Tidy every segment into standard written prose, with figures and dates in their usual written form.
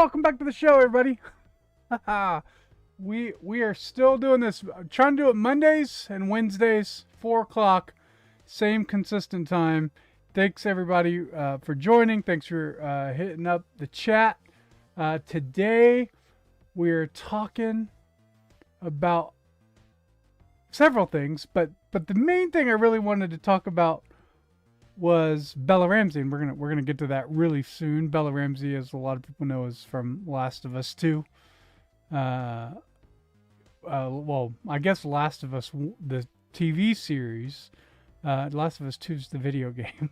welcome back to the show, everybody. we are still doing this. Trying to do it Mondays and Wednesdays, 4 o'clock, same consistent time. Thanks everybody for joining. Thanks for hitting up the chat. Today we're talking about several things, but the main thing I really wanted to talk about was Bella Ramsey, and we're gonna get to that really soon. Bella Ramsey, as a lot of people know, is from Last of Us 2. Well, I guess Last of Us, the TV series. Last of Us 2 is the video game.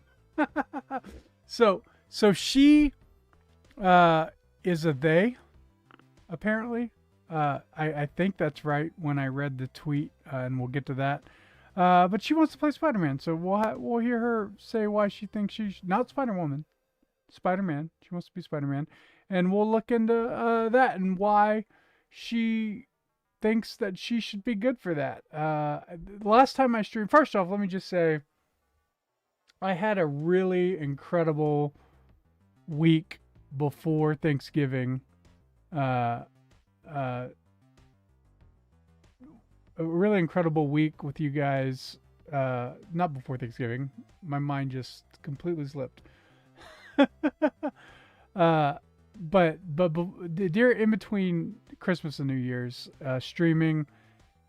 so she is a they, apparently. I think that's right when I read the tweet, and we'll get to that. But she wants to play Spider-Man, so we'll hear her say why she thinks she's not Spider-Woman, Spider-Man. She wants to be Spider-Man, and we'll look into that and why she thinks that she should be good for that. The last time I streamed, first off, let me just say, I had a really incredible week before Thanksgiving. A really incredible week with you guys. Not before Thanksgiving. My mind just completely slipped. But in between Christmas and New Year's, streaming,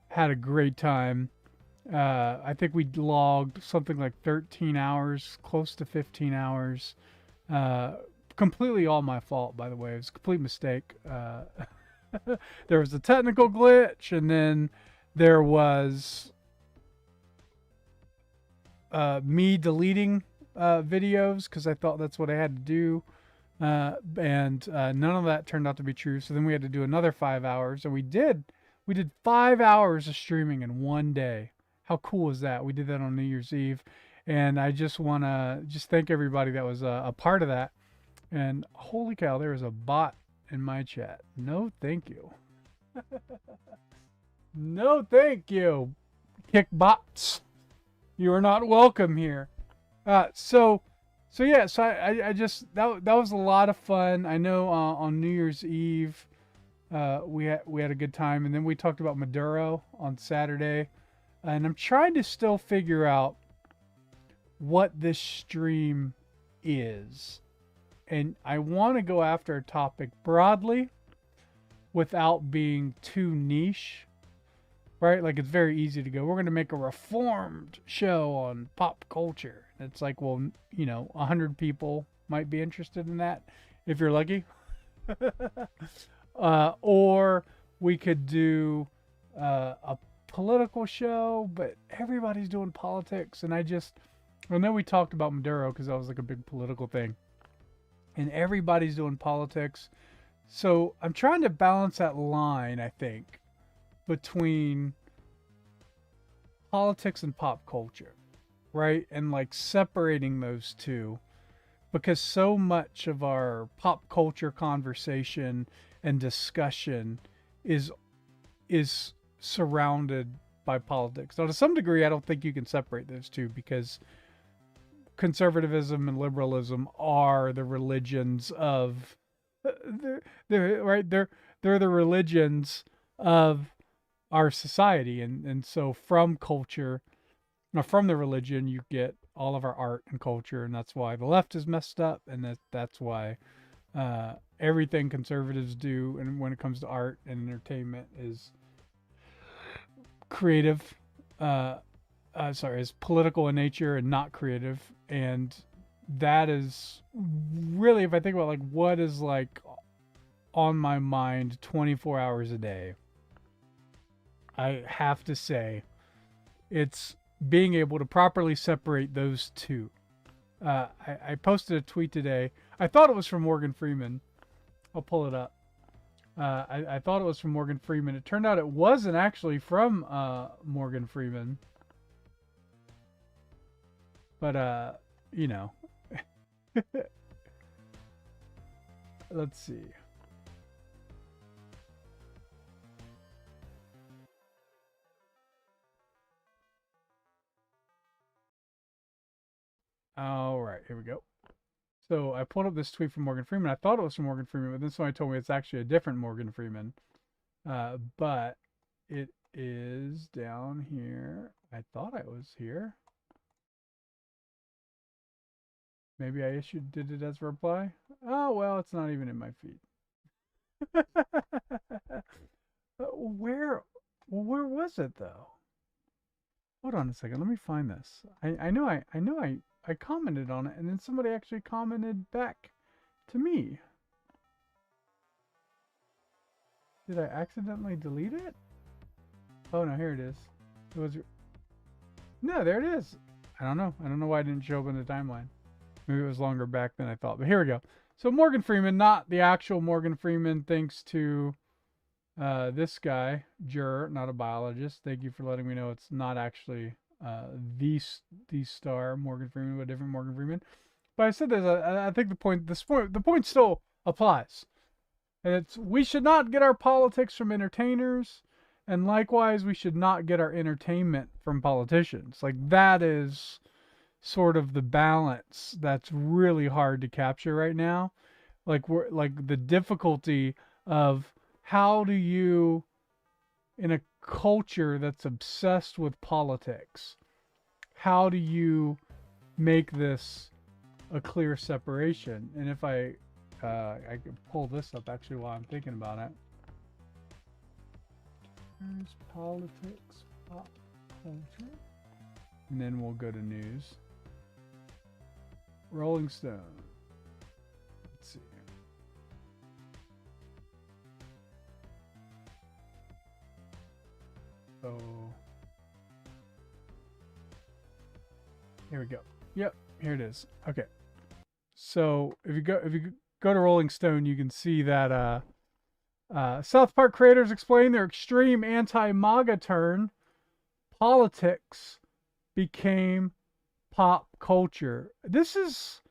had a great time. I think we logged something like 13 hours, close to 15 hours. Completely all my fault, by the way. It was a complete mistake. There was a technical glitch, and then there was me deleting videos because I thought that's what I had to do. And none of that turned out to be true. So then we had to do another 5 hours, and we did 5 hours of streaming in one day. How cool is that? We did that on New Year's Eve, and I just want to thank everybody that was a part of that. And holy cow, there is a bot in my chat. No, thank you. No, thank you. Kickbots. You are not welcome here. So I just that was a lot of fun. I know on New Year's Eve, we had a good time, and then we talked about Maduro on Saturday, and I'm trying to still figure out what this stream is, and I want to go after a topic broadly without being too niche. Right? Like, it's very easy to go, we're going to make a reformed show on pop culture. It's like, well, 100 people might be interested in that if you're lucky. Or we could do a political show, but everybody's doing politics. And I know we talked about Maduro because that was like a big political thing. And everybody's doing politics. So I'm trying to balance that line, I think, between politics and pop culture, right? And like separating those two, because so much of our pop culture conversation and discussion is surrounded by politics. Now, to some degree, I don't think you can separate those two, because conservatism and liberalism are the religions of they're the religions of our society, and so from culture, from the religion, you get all of our art and culture, and that's why the left is messed up, and that's why everything conservatives do, and when it comes to art and entertainment, is creative. Is political in nature and not creative, and that is really, if I think about like what is like on my mind 24 hours a day, I have to say it's being able to properly separate those two. I posted a tweet today. I thought it was from Morgan Freeman. I'll pull it up. I thought it was from Morgan Freeman. It turned out it wasn't actually from Morgan Freeman. But, let's see. All right, here we go. So I pulled up this tweet from Morgan Freeman. I thought it was from Morgan Freeman, but then somebody told me it's actually a different Morgan Freeman. But it is down here. I thought I was here. Maybe I did it as a reply. Oh, well, it's not even in my feed. Where was it though? Hold on a second. Let me find this. I know I commented on it, and then somebody actually commented back to me. Did I accidentally delete it? Oh no, here it is. It was. No, there it is. I don't know. I don't know why it didn't show up in the timeline. Maybe it was longer back than I thought. But here we go. So Morgan Freeman, not the actual Morgan Freeman, thanks to this guy, Jur, not a biologist. Thank you for letting me know it's not actually the star Morgan Freeman, but a different Morgan Freeman. But I said this. I think the point still applies, and it's we should not get our politics from entertainers, and likewise we should not get our entertainment from politicians. Like that is sort of the balance that's really hard to capture right now. Like we're like the difficulty of how do you, in a culture that's obsessed with politics, how do you make this a clear separation? And if I can pull this up actually while I'm thinking about it. There's politics, pop culture, and then we'll go to news. Rolling Stone. Let's see. So here we go. Yep, here it is. Okay. So if you go to Rolling Stone, you can see that South Park creators explain their extreme anti-MAGA turn. Politics became pop culture. This is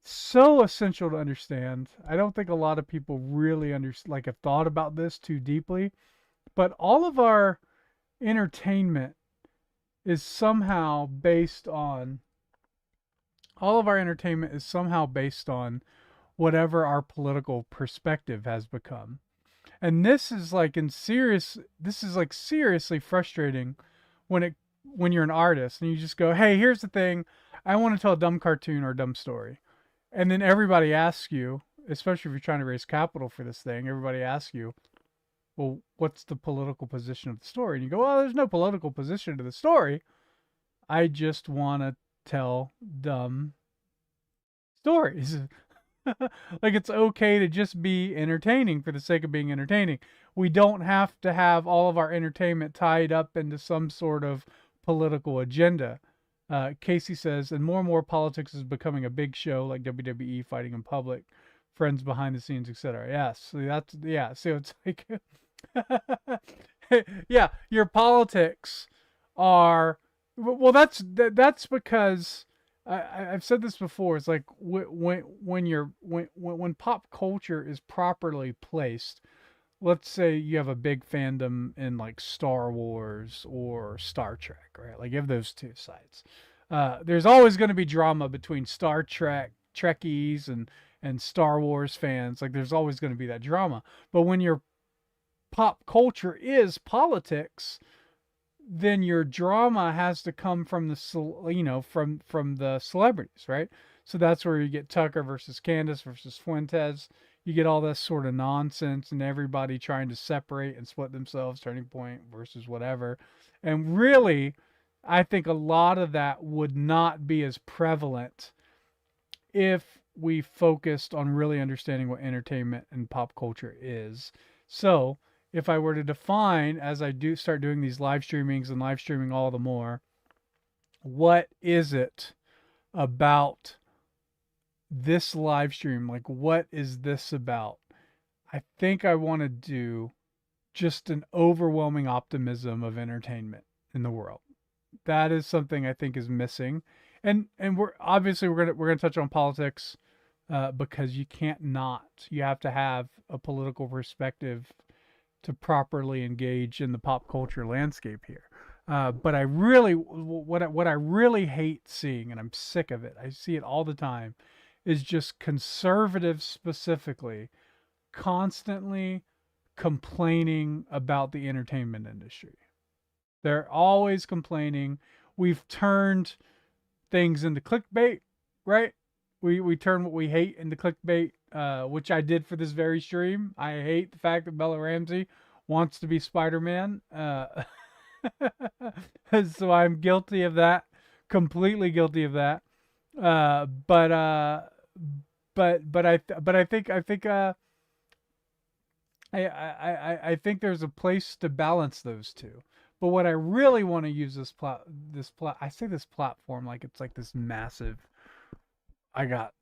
so essential to understand. I don't think a lot of people really have thought about this too deeply, but all of our entertainment is somehow based on whatever our political perspective has become. And this is seriously frustrating when you're an artist and you just go, hey, here's the thing, I want to tell a dumb cartoon or a dumb story. And then everybody asks you, especially if you're trying to raise capital for this thing, everybody asks you, well, what's the political position of the story? And you go, well, there's no political position to the story. I just want to tell dumb stories. Like it's okay to just be entertaining for the sake of being entertaining. We don't have to have all of our entertainment tied up into some sort of political agenda. Casey says, and more politics is becoming a big show like WWE fighting in public, friends behind the scenes, etc. Yes, so it's like, yeah, your politics are well. That's because I've said this before. It's like when pop culture is properly placed. Let's say you have a big fandom in like Star Wars or Star Trek, right? Like you have those two sides. There's always going to be drama between Star Trek Trekkies and Star Wars fans. Like there's always going to be that drama. But when your pop culture is politics, then your drama has to come from the from the celebrities, right? So that's where you get Tucker versus Candace versus Fuentes. You get all this sort of nonsense and everybody trying to separate and split themselves, Turning Point versus whatever. And really, I think a lot of that would not be as prevalent if we focused on really understanding what entertainment and pop culture is. So if I were to define, as I do start doing these live streamings and live streaming all the more, what is it about this live stream? Like, what is this about? I think I want to do just an overwhelming optimism of entertainment in the world. That is something I think is missing. And we're gonna touch on politics because you can't not. You have to have a political perspective to properly engage in the pop culture landscape here. But I really, what I really hate seeing, and I'm sick of it, I see it all the time, is just conservatives specifically constantly complaining about the entertainment industry. They're always complaining. We've turned things into clickbait, right? We turn what we hate into clickbait, which I did for this very stream. I hate the fact that Bella Ramsey wants to be Spider-Man. So I'm guilty of that. Completely guilty of that. Uh, but uh, but I think I think there's a place to balance those two. But what I really want to use I say this platform like it's like this massive. I got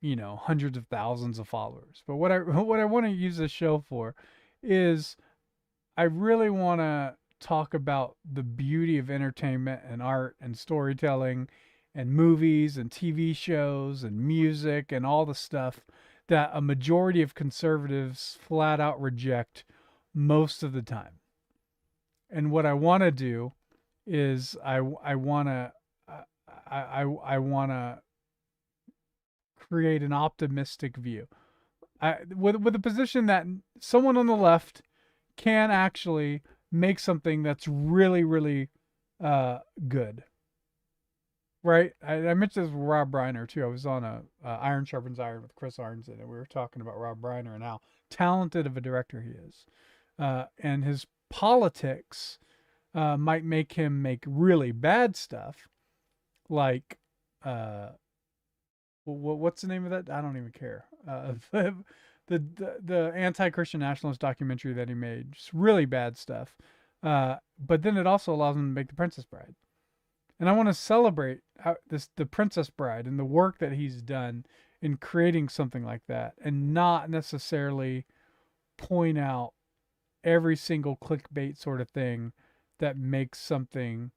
hundreds of thousands of followers. But what I what I want to use this show for is I really want to talk about the beauty of entertainment and art and storytelling and movies and TV shows and music and all the stuff that a majority of conservatives flat out reject most of the time. And what I want to do is I want to I want to create an optimistic view. With a position that someone on the left can actually make something that's really, really good. Right? I mentioned this with Rob Reiner too. I was on a Iron Sharpens Iron with Chris Arnson, and we were talking about Rob Reiner and how talented of a director he is. And his politics might make him make really bad stuff, like what's the name of that? I don't even care. The anti-Christian nationalist documentary that he made, just really bad stuff. But then it also allows him to make The Princess Bride, and I want to celebrate the Princess Bride and the work that he's done in creating something like that, and not necessarily point out every single clickbait sort of thing that makes something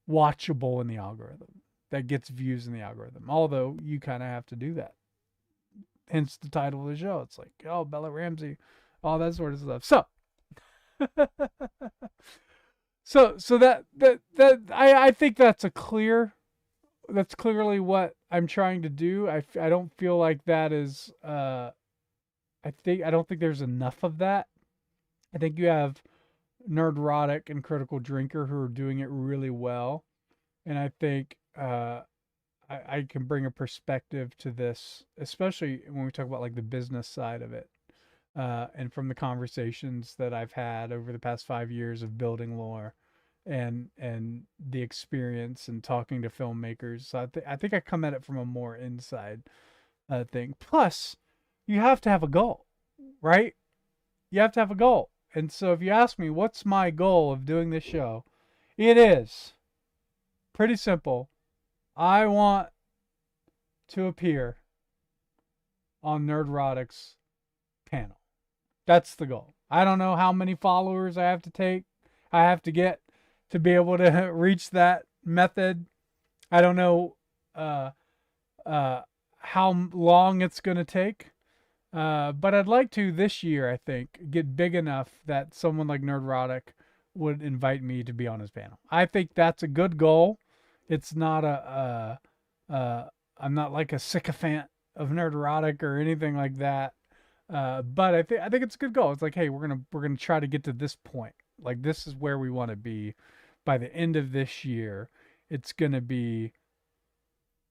watchable in the algorithm, that gets views in the algorithm. Although you kind of have to do that. Hence the title of the show. It's like, oh, Bella Ramsey, all that sort of stuff. So I think that's clearly what I'm trying to do. I don't feel like that is I don't think there's enough of that. I think you have Nerdrotic and Critical Drinker who are doing it really well, and I think I can bring a perspective to this, especially when we talk about like the business side of it, and from the conversations that I've had over the past 5 years of building lore, and the experience and talking to filmmakers. So I think I come at it from a more inside thing. Plus, you have to have a goal, right? You have to have a goal. And so if you ask me what's my goal of doing this show, it is pretty simple. I want to appear on Nerdrotic's panel. That's the goal. I don't know how many followers I have to get to be able to reach that method. I don't know how long it's going to take. But I'd like to this year, I think, get big enough that someone like Nerdrotic would invite me to be on his panel. I think that's a good goal. It's not I'm not like a sycophant of Nerdrotic or anything like that. But I think it's a good goal. It's like, hey, we're gonna try to get to this point. Like, this is where we want to be by the end of this year. It's gonna be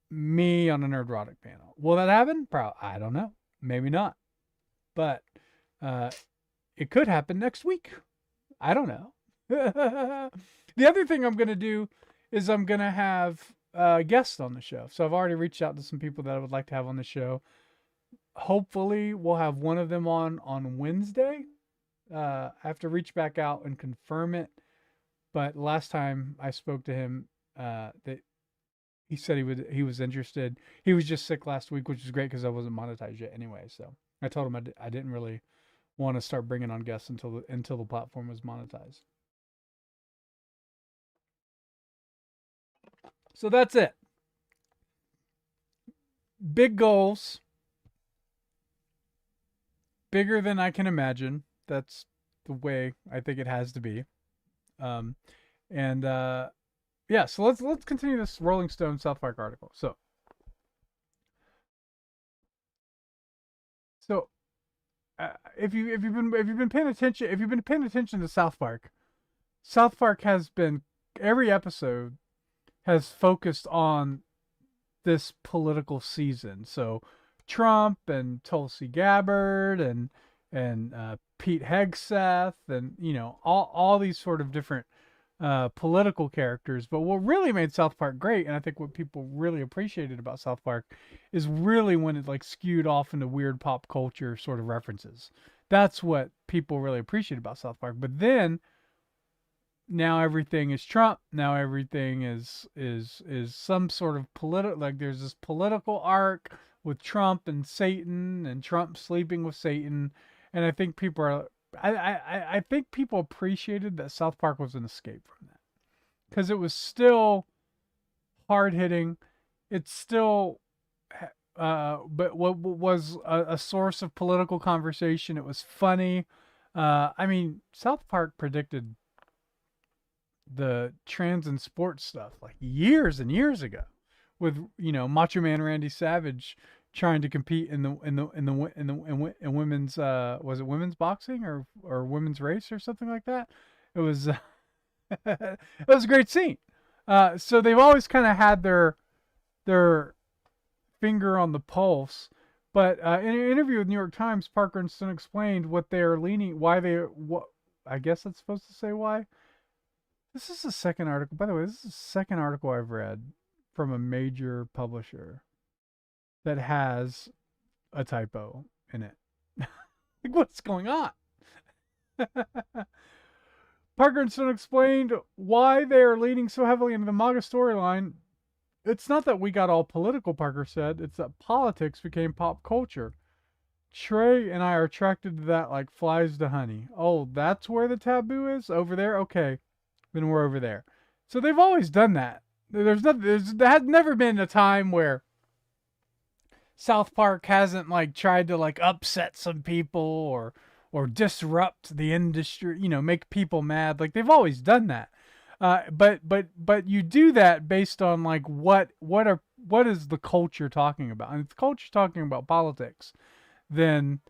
me on a Nerdrotic panel. Will that happen? I don't know. Maybe not. But it could happen next week. I don't know. The other thing I'm going to do is I'm going to have guests on the show. So I've already reached out to some people that I would like to have on the show. Hopefully we'll have one of them on Wednesday. I have to reach back out and confirm it. But last time I spoke to him, that he said he was interested. He was just sick last week, which is great because I wasn't monetized yet anyway. So I told him I didn't really want to start bringing on guests until the platform was monetized. So that's it. Big goals. Bigger than I can imagine. That's the way I think it has to be. Yeah, so let's continue this Rolling Stone South Park article. So So if you've been paying attention, to South Park has been, every episode has focused on this political season. So Trump and Tulsi Gabbard and Pete Hegseth and all these sort of different political characters. But what really made South Park great, and I think what people really appreciated about South Park, is really when it like skewed off into weird pop culture sort of references. That's what people really appreciate about South Park. But then now everything is Trump. Now everything is some sort of political, like there's this political arc with Trump and Satan and Trump sleeping with Satan. And I think people are I think people appreciated that South Park was an escape from that. Because it was still hard hitting. It's still but what was a source of political conversation. It was funny. I mean, South Park predicted the trans and sports stuff like years and years ago, with Macho Man Randy Savage trying to compete in women's was it women's boxing or women's race or something like that. It was it was a great scene. So they've always kind of had their finger on the pulse. But in an interview with New York Times, Parker and Stone explained what they are leaning, why they, what I guess that's supposed to say why. This is the second article. By the way, this is the second article I've read from a major publisher that has a typo in it. Like, what's going on? Parker and Stone explained why they are leaning so heavily into the MAGA storyline. It's not that we got all political, Parker said. It's that politics became pop culture. Trey and I are attracted to that like flies to honey. Oh, that's where the taboo is? Over there? Okay. Then we're over there. So they've always done that. There has never been a time where South Park hasn't like tried to like upset some people or disrupt the industry, make people mad. Like they've always done that. But you do that based on like what is the culture talking about? And if the culture's talking about politics, then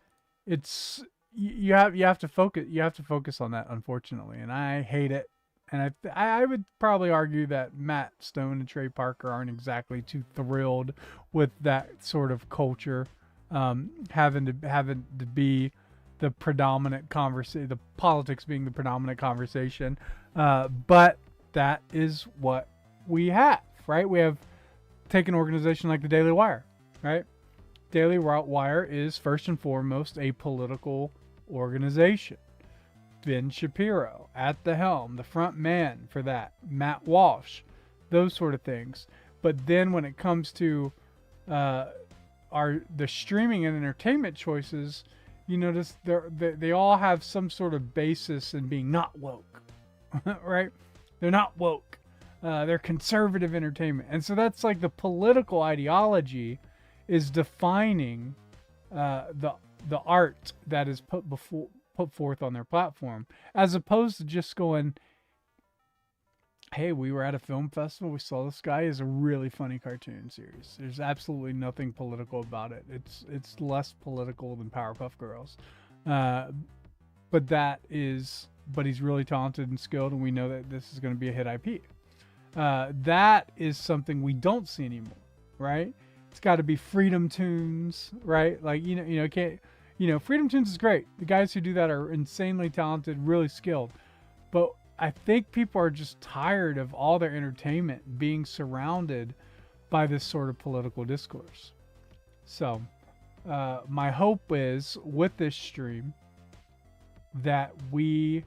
it's you have to focus on that, unfortunately, and I hate it. And I would probably argue that Matt Stone and Trey Parker aren't exactly too thrilled with that sort of culture having to be the predominant conversation, the politics being the predominant conversation. But that is what we have, right? We have take an organization like the Daily Wire, right? Daily Wire is first and foremost a political organization. Ben Shapiro at the helm, the front man for that, Matt Walsh, those sort of things. But then when it comes to the streaming and entertainment choices, you notice they all have some sort of basis in being not woke, right? They're not woke. They're conservative entertainment. And so that's like the political ideology is defining the art that is put forth on their platform, as opposed to just going, hey, we were at a film festival, we saw this guy is a really funny cartoon series. There's absolutely nothing political about it. It's less political than Powerpuff Girls. But he's really talented and skilled, and we know that this is going to be a hit IP. That is something we don't see anymore, right? It's got to be Freedom Tunes, right? Like, can't, Freedom Tunes is great. The guys who do that are insanely talented, really skilled. But I think people are just tired of all their entertainment being surrounded by this sort of political discourse. So, my hope is with this stream that we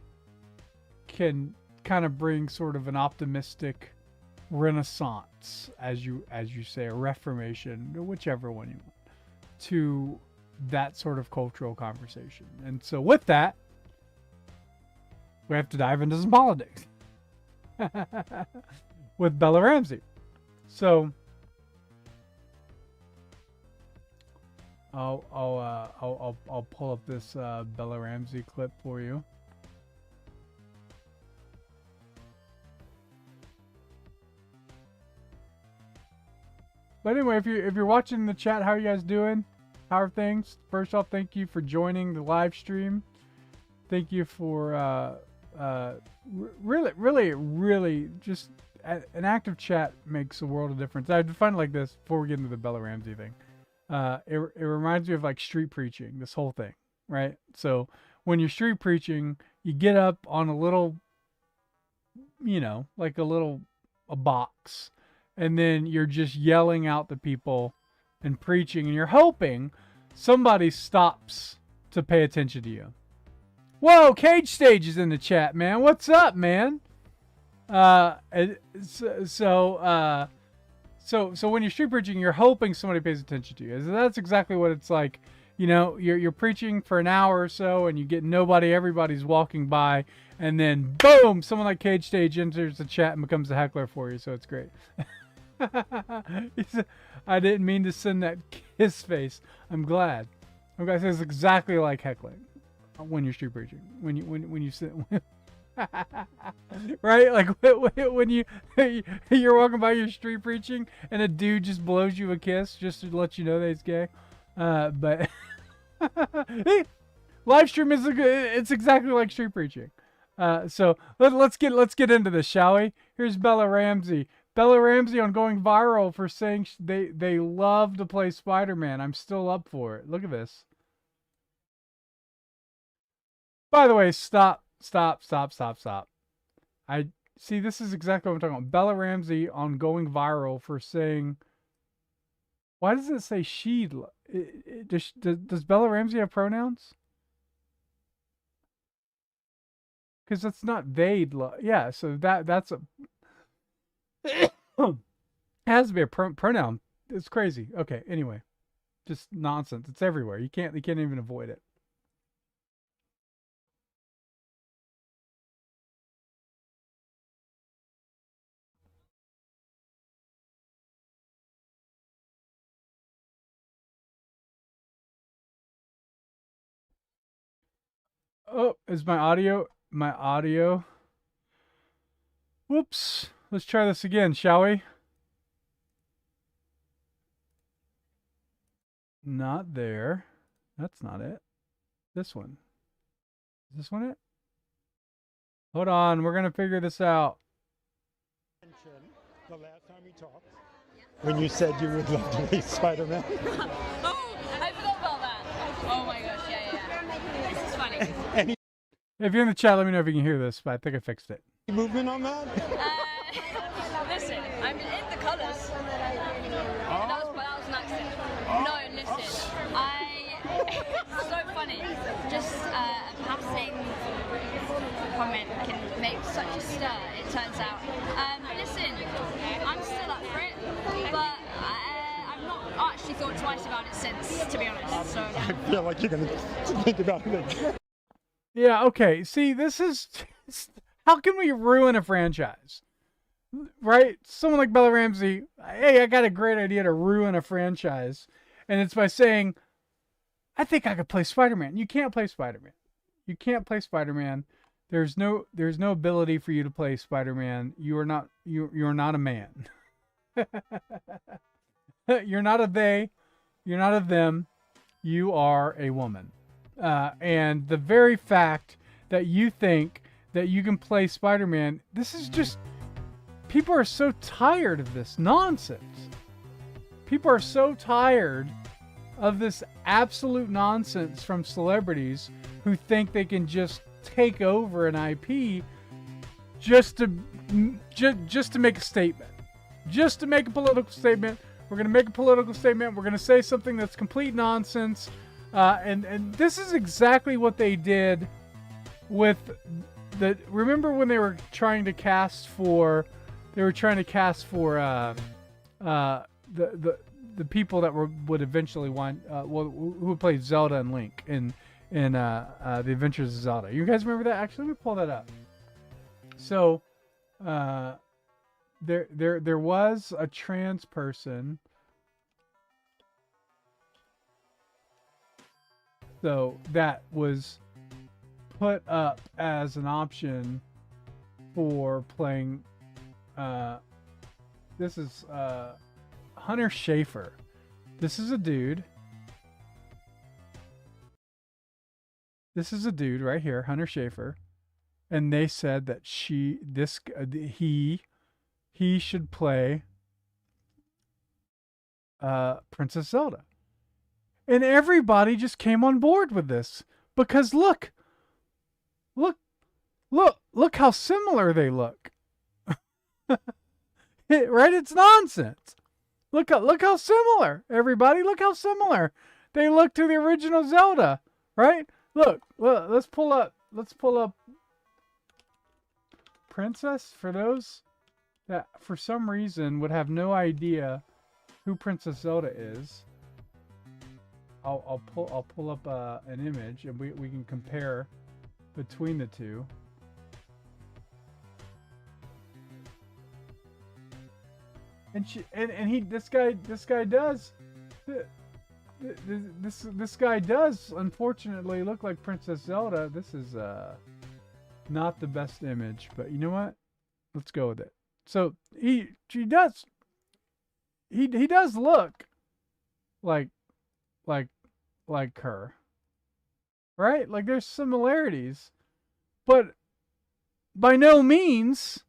can kind of bring sort of an optimistic renaissance, as you say, a reformation, whichever one you want, to that sort of cultural conversation. And so with that, we have to dive into some politics with Bella Ramsey. So I'll pull up this Bella Ramsey clip for you. But anyway, if you're watching the chat, how are you guys doing? How are things? First off, thank you for joining the live stream. Thank you for really just an active chat makes a world of difference. I define it like this before we get into the Bella Ramsey thing. It reminds me of like street preaching, this whole thing, right? So when you're street preaching, you get up on a little, like a box, and then you're just yelling out to people and preaching, and you're hoping somebody stops to pay attention to you. Whoa, Cage Stage is in the chat, man. What's up, man? So when you're street preaching, you're hoping somebody pays attention to you. So that's exactly what it's like. You're preaching for an hour or so, and you get nobody. Everybody's walking by, and then boom, someone like Cage Stage enters the chat and becomes a heckler for you. So it's great. I didn't mean to send that kiss face. I'm glad. It's exactly like heckling when you're street preaching. When you sit. Right, like when you're walking by your street preaching and a dude just blows you a kiss just to let you know that he's gay. But hey, live stream it's exactly like street preaching. So let's get into this, shall we? Here's Bella Ramsey. Bella Ramsey on going viral for saying they love to play Spider-Man. I'm still up for it. Look at this. By the way, stop. I see, this is exactly what I'm talking about. Bella Ramsey on going viral for saying, why does it say she? Does Bella Ramsey have pronouns? Because that's not they. Yeah, so that's a it has to be a pronoun. It's crazy. Okay, anyway, just nonsense. It's everywhere. You can't even avoid it. Oh, is my audio? Whoops. Let's try this again, shall we? Not there. That's not it. This one. Is this one it? Hold on. We're going to figure this out. The last time we talked, when you said you would love to be Spider-Man. Oh, I forgot about that. Oh my gosh, yeah. This is funny. If you're in the chat, let me know if you can hear this, but I think I fixed it. Any movement on that? Listen, I'm in the colours. That was an accident. No, listen. It's so funny. Just a passing comment can make such a stir, it turns out. Listen, I'm still up for it, but I've not actually thought twice about it since, to be honest. So I feel like you're going to think about it again. Yeah, okay. See, this is... How can we ruin a franchise? Right? Someone like Bella Ramsey, hey, I got a great idea to ruin a franchise. And it's by saying, I think I could play Spider-Man. You can't play Spider-Man. You can't play Spider-Man. There's no ability for you to play Spider-Man. You're not a man. You're not a they. You're not a them. You are a woman. And the very fact that you think that you can play Spider-Man, this is just... People are so tired of this nonsense. People are so tired of this absolute nonsense from celebrities who think they can just take over an IP just to make a statement. Just to make a political statement. We're going to make a political statement. We're going to say something that's complete nonsense. And this is exactly what they did with the... Remember when they were trying to cast for... They were trying to cast for the people that would eventually want who would play Zelda and Link in the Adventures of Zelda. You guys remember that? Actually, let me pull that up. So there was a trans person. So that was put up as an option for playing. This is Hunter Schafer. This is a dude This is a dude right here, Hunter Schafer, and they said that he should play Princess Zelda. And everybody just came on board with this because look how similar they look. Right? It's nonsense. Look how similar, everybody. Look how similar they look to the original Zelda, right? Look, let's pull up Princess for those that for some reason would have no idea who Princess Zelda is. I'll pull up an image and we can compare between the two. And this guy does this guy does unfortunately look like Princess Zelda. This is not the best image, but you know what? Let's go with it. So he does look like her, right? Like there's similarities, but by no means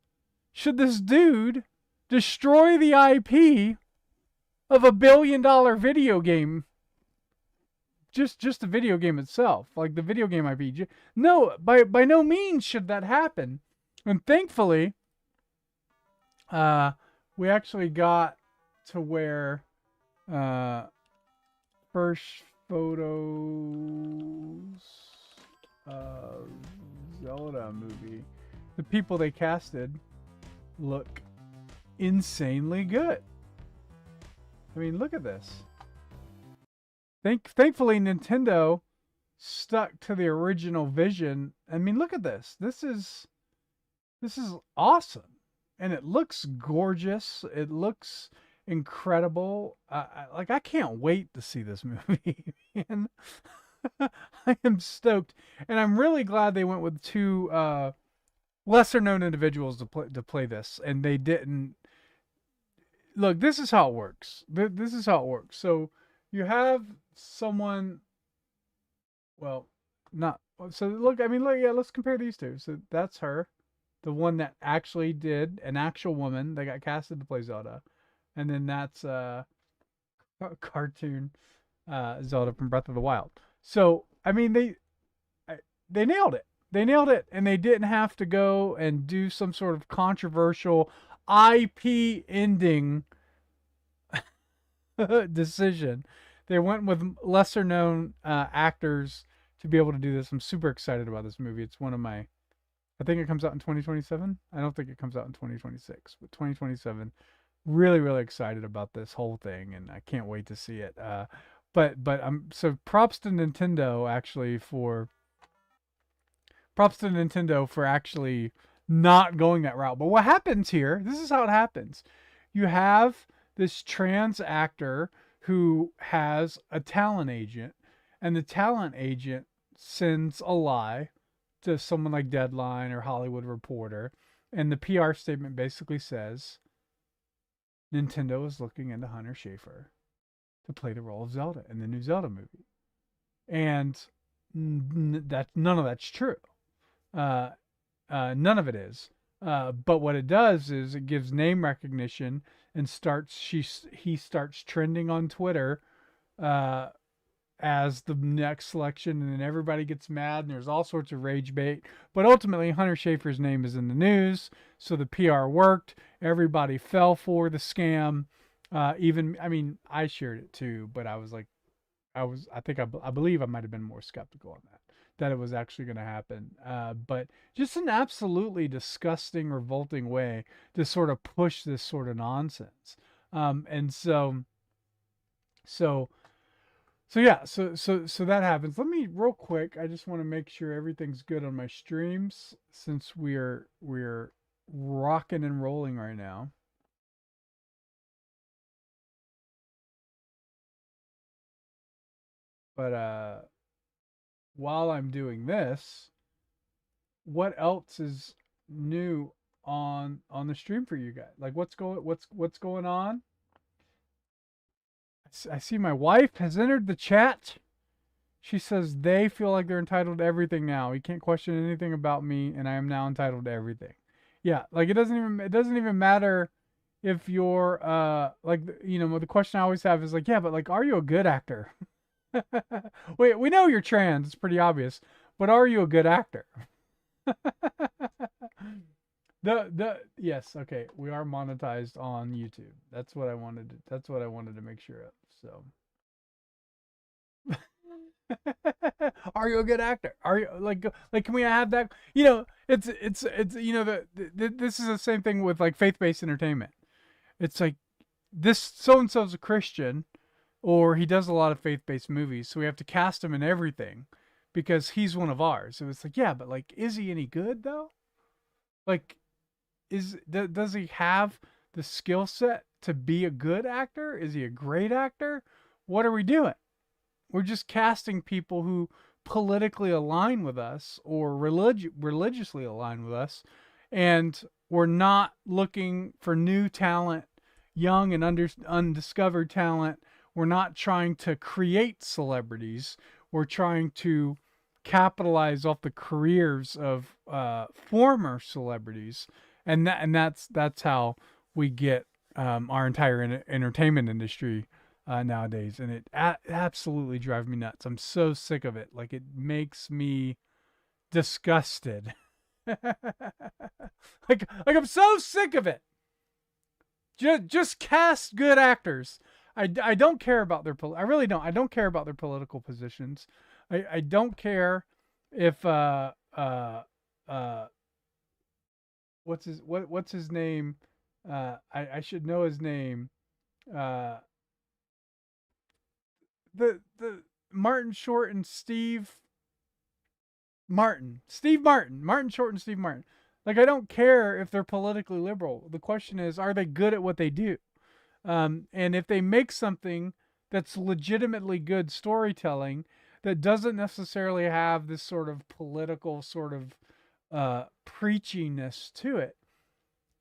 should this dude destroy the IP of $1 billion video game. Just the video game itself, like the video game IP. No, by no means should that happen. And thankfully, we actually got to where first photos of Zelda movie. The people they casted look insanely good. I mean, look at this. Thankfully, Nintendo stuck to the original vision. I mean, look at this. This is awesome, and it looks gorgeous. It looks incredible. I can't wait to see this movie. Man. I am stoked, and I'm really glad they went with two lesser known individuals to play this, and they didn't. Look, this is how it works. This is how it works. So you have someone, well, not so. Look, I mean, look, yeah. Let's compare these two. So that's her, the one that actually did, an actual woman that got casted to play Zelda, and then that's cartoon Zelda from Breath of the Wild. So I mean, they nailed it. They nailed it, and they didn't have to go and do some sort of controversial IP ending decision. They went with lesser known actors to be able to do this. I'm super excited about this movie. It's one of my, I think it comes out in 2027. I don't think it comes out in 2026, but 2027. Really, really excited about this whole thing, and I can't wait to see it. But I'm so props to Nintendo for actually not going that route. But what happens here, this is how it happens. You have this trans actor who has a talent agent, and the talent agent sends a lie to someone like Deadline or Hollywood Reporter, and the PR statement basically says Nintendo is looking into Hunter Schafer to play the role of Zelda in the new Zelda movie. And none of that's true. None of it is. But what it does is it gives name recognition and he starts trending on Twitter as the next selection, and then everybody gets mad and there's all sorts of rage bait. But ultimately, Hunter Schafer's name is in the news, so the PR worked. Everybody fell for the scam. I shared it too, but I believe I might have been more skeptical on that it was actually going to happen. But just an absolutely disgusting, revolting way to sort of push this sort of nonsense. So that happens. Let me real quick. I just want to make sure everything's good on my streams since we're rocking and rolling right now. But while I'm doing this, what else is new on the stream for you guys? Like what's going on? I see my wife has entered the chat. She says they feel like they're entitled to everything now. You can't question anything about me, and I am now entitled to everything. Yeah, like it doesn't even matter if you're like the question I always have is like, yeah, but like, are you a good actor? We know you're trans. It's pretty obvious, but are you a good actor? The yes, okay, we are monetized on YouTube. That's what I wanted to make sure of. So are you a good actor? Are you like can we have that? It's this is the same thing with like faith-based entertainment. It's like this so and so's a Christian, or he does a lot of faith-based movies, so we have to cast him in everything because he's one of ours. So it's like, yeah, but like, is he any good though? Like, does he have the skill set to be a good actor? Is he a great actor? What are we doing? We're just casting people who politically align with us or religiously align with us, and we're not looking for new talent, young and undiscovered talent. We're not trying to create celebrities. We're trying to capitalize off the careers of former celebrities, and that's how we get our entire entertainment industry nowadays, and it absolutely drives me nuts. I'm so sick of it. Like, it makes me disgusted. like I'm so sick of it. Just cast good actors. I don't care about their I really don't. I don't care about their political positions. I don't care if what's his name? I should know his name. The Martin Short and Steve Martin. Martin Short and Steve Martin. Like, I don't care if they're politically liberal. The question is, are they good at what they do? And if they make something that's legitimately good storytelling that doesn't necessarily have this sort of political sort of preachiness to it,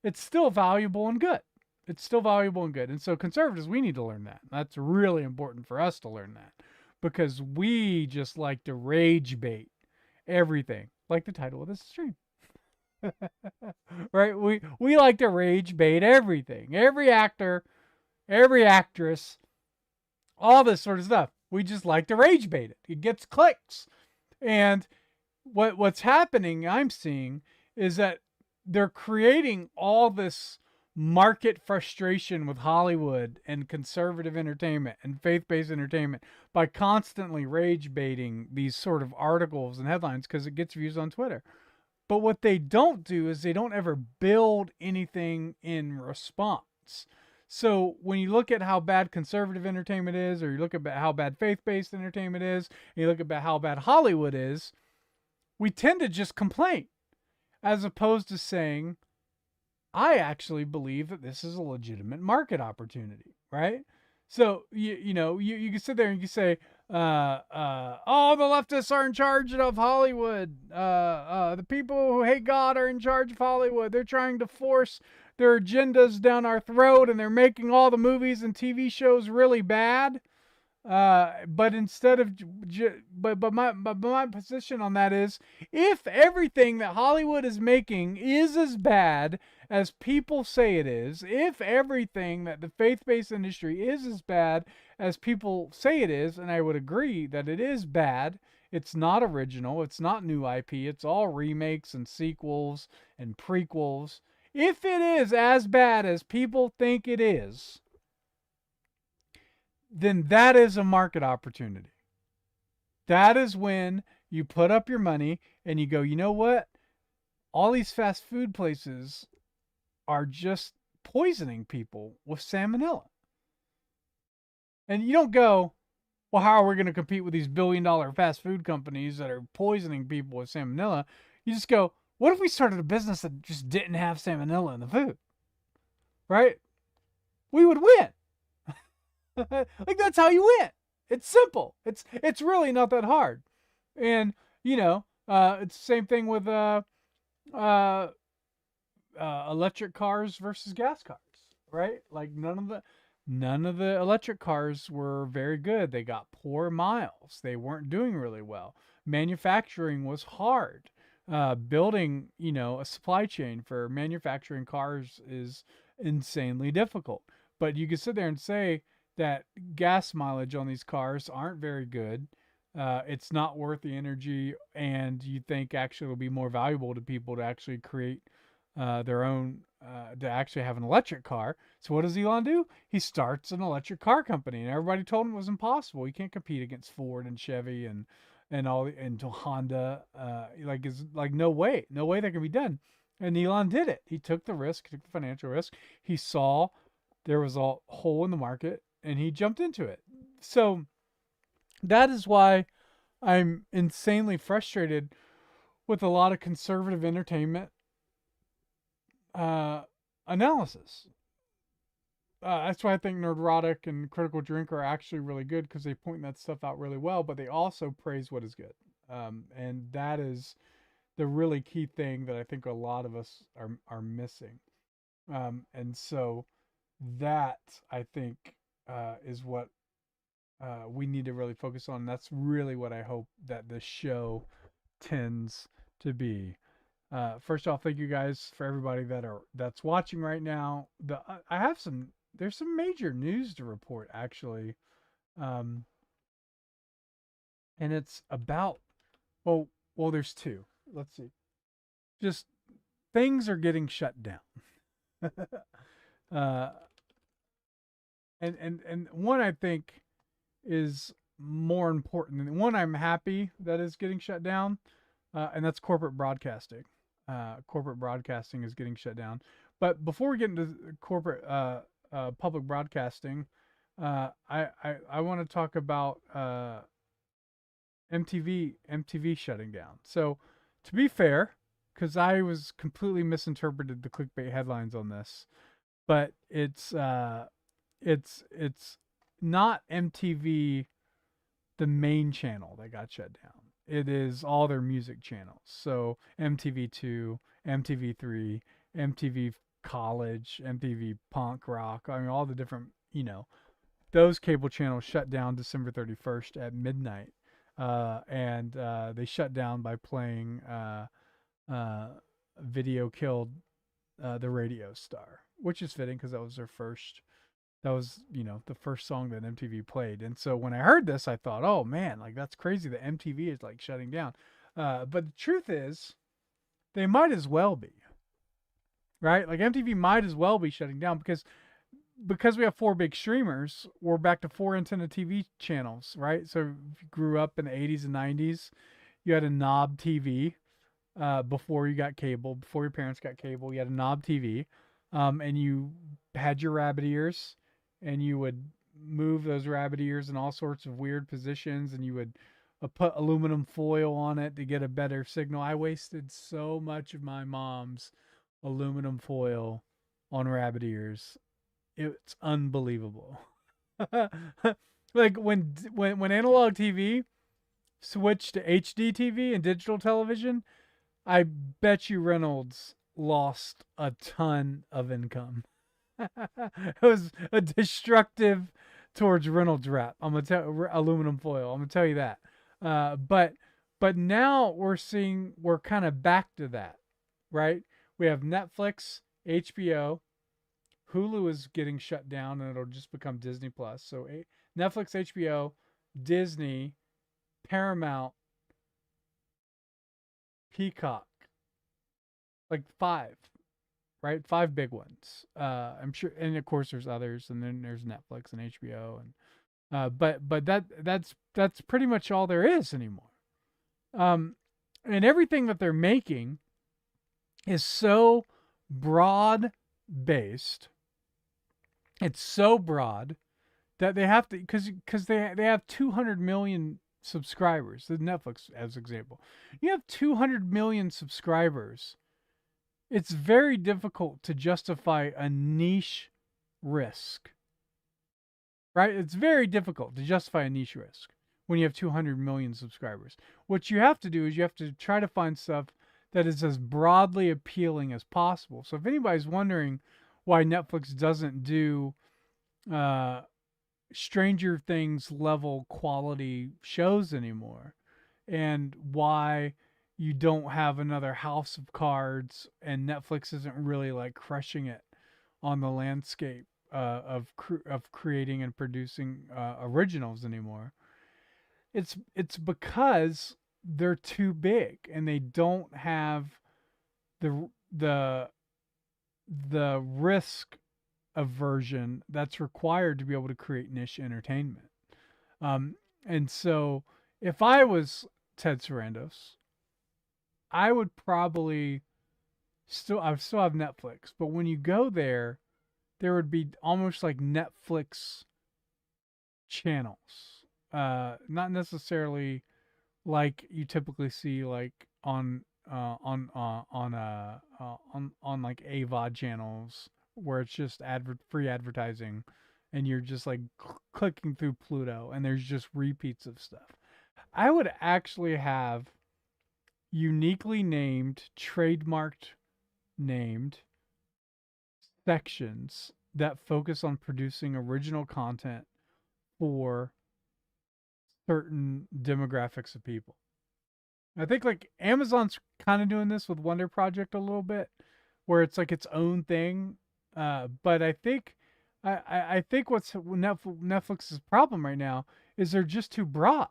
it's still valuable and good. It's still valuable and good. And so conservatives, we need to learn that. That's really important for us to learn that, because we just like to rage bait everything, like the title of this stream. Right? We like to rage bait everything. Every actor, every actress, all this sort of stuff. We just like to rage bait it. It gets clicks. And what's happening, I'm seeing, is that they're creating all this market frustration with Hollywood and conservative entertainment and faith-based entertainment by constantly rage baiting these sort of articles and headlines because it gets views on Twitter. But what they don't do is they don't ever build anything in response. So when you look at how bad conservative entertainment is, or you look at how bad faith-based entertainment is, and you look at how bad Hollywood is, we tend to just complain, as opposed to saying, I actually believe that this is a legitimate market opportunity, right? So you can sit there and you can say, oh, the leftists are in charge of Hollywood. The people who hate God are in charge of Hollywood. They're trying to force their agendas down our throat, and they're making all the movies and TV shows really bad. But instead of, but my position on that is, if everything that Hollywood is making is as bad as people say it is, if everything that the faith-based industry is as bad as people say it is, and I would agree that it is bad, it's not original, it's not new IP, it's all remakes and sequels and prequels. If it is as bad as people think it is, then that is a market opportunity. That is when you put up your money and you go, you know what? All these fast food places are just poisoning people with salmonella. And you don't go, well, how are we going to compete with these billion-dollar fast food companies that are poisoning people with salmonella? You just go, what if we started a business that just didn't have salmonella in the food? Right? We would win. Like, that's how you win. It's simple. It's really not that hard. And it's the same thing with electric cars versus gas cars, right? Like, none none of the electric cars were very good. They got poor miles. They weren't doing really well. Manufacturing was hard. Building, a supply chain for manufacturing cars is insanely difficult. But you can sit there and say that gas mileage on these cars aren't very good. It's not worth the energy, and you think actually it'll be more valuable to people to actually create their own, to actually have an electric car. So what does Elon do? He starts an electric car company, and everybody told him it was impossible. You can't compete against Ford and Chevy and all and Honda. It's like no way that can be done. And Elon did it. He took the risk, took the financial risk. He saw there was a hole in the market, and he jumped into it. So that is why I'm insanely frustrated with a lot of conservative entertainment analysis. That's why I think Nerdrotic and Critical Drink are actually really good, because they point that stuff out really well, but they also praise what is good. And that is the really key thing that I think a lot of us are missing. And so that, I think, is what we need to really focus on. That's really what I hope that this show tends to be. First off, thank you guys for everybody that's watching right now. There's some major news to report, actually. And it's about, well, there's two. Let's see. Just things are getting shut down. And one I think is more important. And one I'm happy that is getting shut down, and that's corporate broadcasting. Corporate broadcasting is getting shut down. But before we get into corporate public broadcasting, I want to talk about MTV shutting down. So to be fair, because I was completely misinterpreted the clickbait headlines on this, but it's not MTV, the main channel that got shut down. It is all their music channels. So MTV2, MTV3, MTV College, MTV Punk Rock. I mean, all the different, those cable channels shut down December 31st at midnight. And they shut down by playing Video Killed the Radio Star, which is fitting because that was the first song that MTV played. And so when I heard this, I thought, oh man, like that's crazy that MTV is like shutting down. But the truth is, they might as well be, right? Like MTV might as well be shutting down because we have 4 big streamers. We're back to 4 antenna TV channels, right? So if you grew up in the 80s and 90s, you had a knob TV before you got cable, before your parents got cable. You had a knob TV, and you had your rabbit ears, and you would move those rabbit ears in all sorts of weird positions, and you would put aluminum foil on it to get a better signal. I wasted so much of my mom's aluminum foil on rabbit ears. It's unbelievable. Like when analog TV switched to HD TV and digital television, I bet you Reynolds lost a ton of income. It was a destructive towards Reynolds wrap. I'm gonna tell aluminum foil. I'm gonna tell you that. But now we're kind of back to that, right? We have Netflix, HBO, Hulu is getting shut down, and it'll just become Disney Plus. So Netflix, HBO, Disney, Paramount, Peacock, like 5. Right, 5 big ones. I'm sure, and of course there's others, and then there's Netflix and HBO, and but that's pretty much all there is anymore. And everything that they're making is so broad based. It's so broad that they have to, because they have 200 million subscribers. The Netflix as example, you have 200 million subscribers. It's very difficult to justify a niche risk, right? It's very difficult to justify a niche risk when you have 200 million subscribers. What you have to do is you have to try to find stuff that is as broadly appealing as possible. So if anybody's wondering why Netflix doesn't do uh, Stranger Things level quality shows anymore, and why you don't have another House of Cards, and Netflix isn't really like crushing it on the landscape of creating and producing originals anymore. It's because they're too big and they don't have the the the risk aversion that's required to be able to create niche entertainment. Um, and so, if I was Ted Sarandos, I would probably I would still have Netflix, but when you go there, there would be almost like Netflix channels, not necessarily like you typically see like on like AVOD channels where it's just free advertising, and you're just like clicking through Pluto and there's just repeats of stuff. I would actually have uniquely named, trademarked named sections that focus on producing original content for certain demographics of people. I think like Amazon's kind of doing this with Wonder Project a little bit, where it's like its own thing. But I think I think what's Netflix's problem right now is they're just too broad.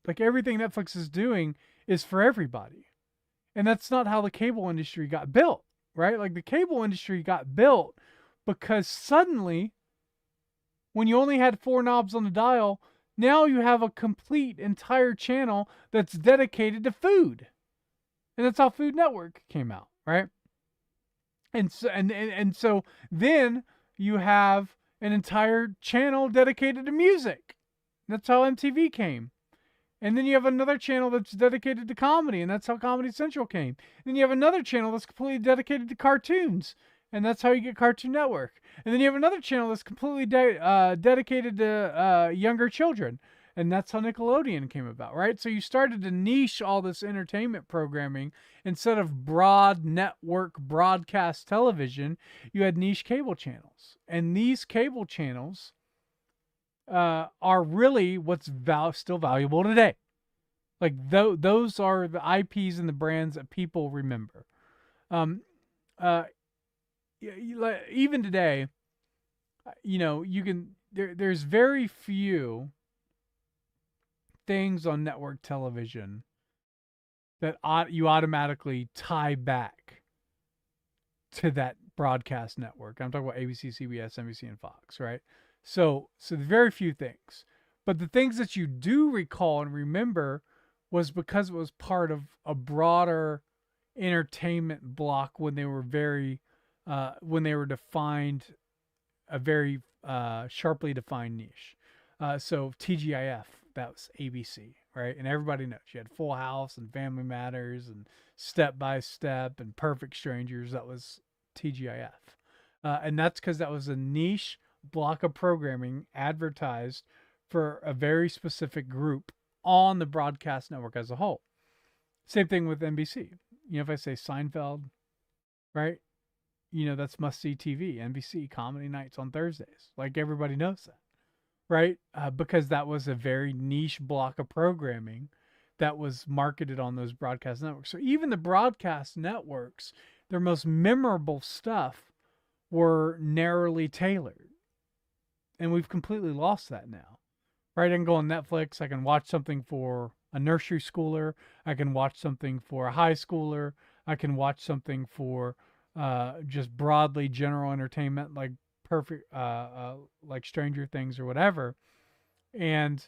Like everything Netflix is doing is for everybody, and that's not how the cable industry got built, right? Like the cable industry got built because suddenly, when you only had four knobs on the dial, now you have a complete entire channel that's dedicated to food. And that's how Food Network came out, right? And so then you have an entire channel dedicated to music. That's how MTV came. And then you have another channel that's dedicated to comedy, and that's how Comedy Central came. And then you have another channel that's completely dedicated to cartoons, and that's how you get Cartoon Network. And then you have another channel that's completely dedicated to younger children, and that's how Nickelodeon came about, right? So you started to niche all this entertainment programming. Instead of broad network broadcast television, you had niche cable channels. And these cable channels are really what's still valuable today. Like those are the IPs and the brands that people remember. Um, uh, Even today, you can there's very few things on network television that you automatically tie back to that broadcast network. I'm talking about ABC, CBS, NBC, and Fox, right? So very few things. But the things that you do recall and remember was because it was part of a broader entertainment block when they were when they were defined, a very sharply defined niche. So TGIF, that was ABC, right? And everybody knows you had Full House and Family Matters and Step by Step and Perfect Strangers. That was TGIF. And that's because that was a niche block of programming advertised for a very specific group on the broadcast network as a whole. Same thing with NBC. If I say Seinfeld, right? That's must-see TV. NBC comedy nights on Thursdays. Like everybody knows that, right? Because that was a very niche block of programming that was marketed on those broadcast networks. So even the broadcast networks, their most memorable stuff were narrowly tailored. And we've completely lost that now, right? I can go on Netflix. I can watch something for a nursery schooler. I can watch something for a high schooler. I can watch something for just broadly general entertainment, like like Stranger Things or whatever. And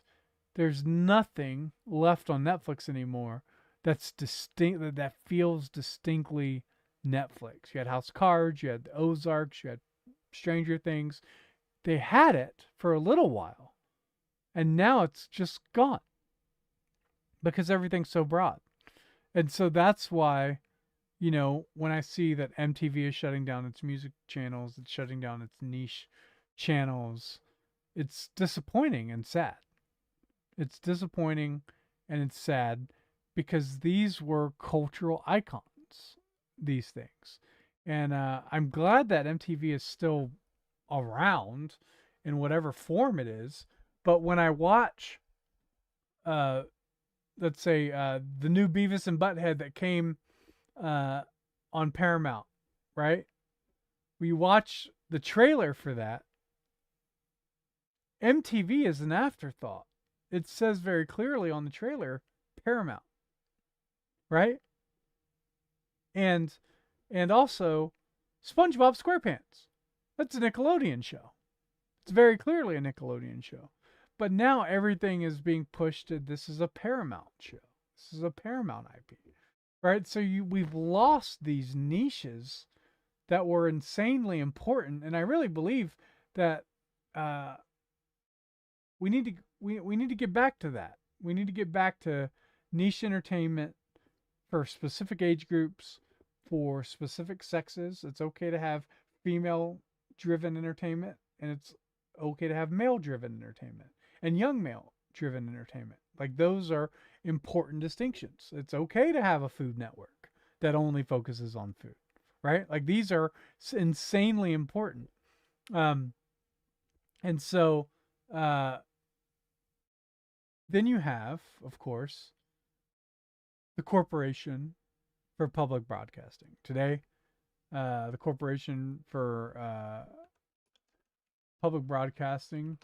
there's nothing left on Netflix anymore that's distinct, that feels distinctly Netflix. You had House of Cards, you had the Ozarks, you had Stranger Things. They had it for a little while, and now it's just gone because everything's so broad. And so that's why, when I see that MTV is shutting down its music channels, it's shutting down its niche channels, it's disappointing and sad. It's disappointing and it's sad because these were cultural icons, these things. And I'm glad that MTV is still around in whatever form it is. But when I watch, let's say, the new Beavis and Butthead that came on Paramount, right? We watch the trailer for that. MTV is an afterthought. It says very clearly on the trailer, Paramount, right? And also SpongeBob SquarePants. That's a Nickelodeon show. It's very clearly a Nickelodeon show. But now everything is being pushed to this is a Paramount show. This is a Paramount IP. Right? So we've lost these niches that were insanely important, and I really believe that we need to get back to that. We need to get back to niche entertainment for specific age groups, for specific sexes. It's okay to have female-driven entertainment, and it's okay to have male-driven entertainment and young male-driven entertainment. Like, those are important distinctions. It's okay to have a Food Network that only focuses on food, right? Like, these are insanely important. And so then you have, of course, the Corporation for Public Broadcasting. Today, the Corporation for Public Broadcasting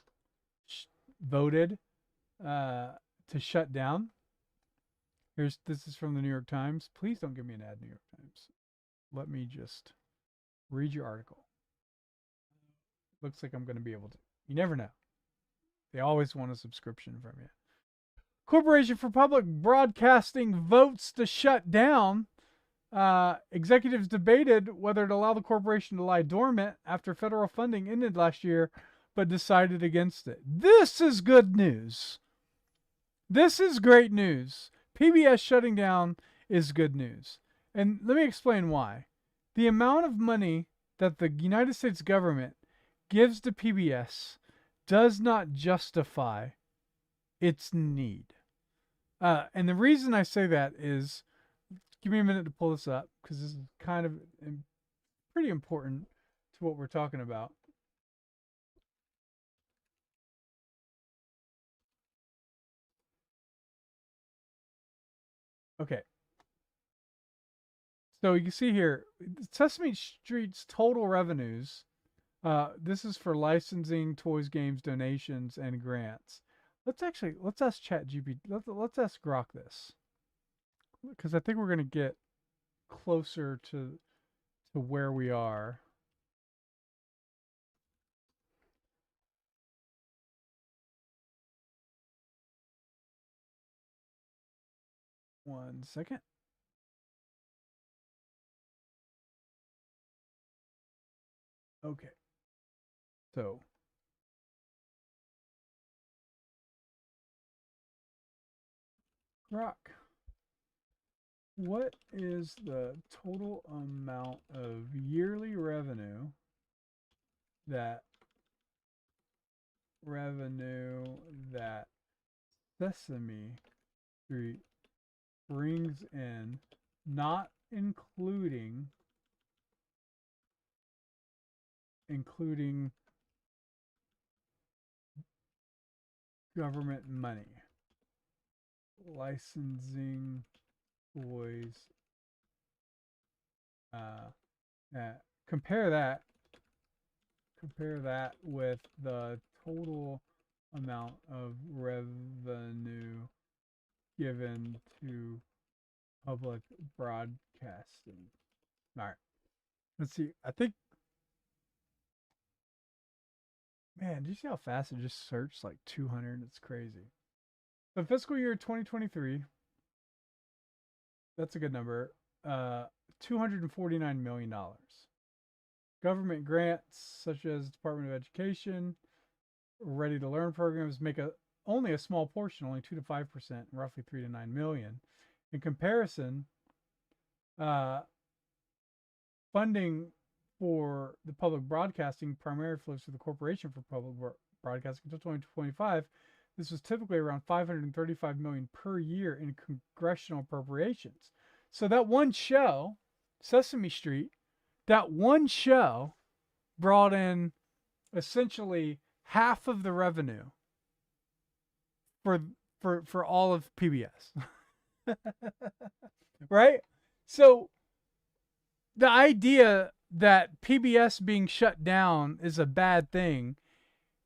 voted to shut down. This is from the New York Times. Please don't give me an ad, New York Times. Let me just read your article. Looks like I'm going to be able to. You never know. They always want a subscription from you. Corporation for Public Broadcasting votes to shut down. Executives debated whether to allow the corporation to lie dormant after federal funding ended last year, but decided against it. This is good news. This is great news. PBS shutting down is good news. And let me explain why. The amount of money that the United States government gives to PBS does not justify its need. And the reason I say that is, give me a minute to pull this up, because this is kind of pretty important to what we're talking about. Okay. So you can see here, Sesame Street's total revenues. This is for licensing, toys, games, donations, and grants. Let's ask ChatGPT. Let's ask Grok this, because I think we're going to get closer to where we are. One second. Okay. So Grok, what is the total amount of yearly revenue that Sesame Street brings in, not including government money, licensing, toys. Compare that with the total amount of revenue given to public broadcasting. All right, let's see. I think, man, do you see how fast it just searched like 200? It's crazy. The fiscal year 2023, that's a good number, $249 million. Government grants such as Department of Education, Ready to Learn programs make only a small portion, only 2 to 5%, roughly 3 to 9 million. In comparison, funding for the public broadcasting primarily flows to the Corporation for Public Broadcasting until 2025. This was typically around $535 million per year in congressional appropriations. So that one show, Sesame Street, that one show brought in essentially half of the revenue for all of PBS. Right? So the idea that PBS being shut down is a bad thing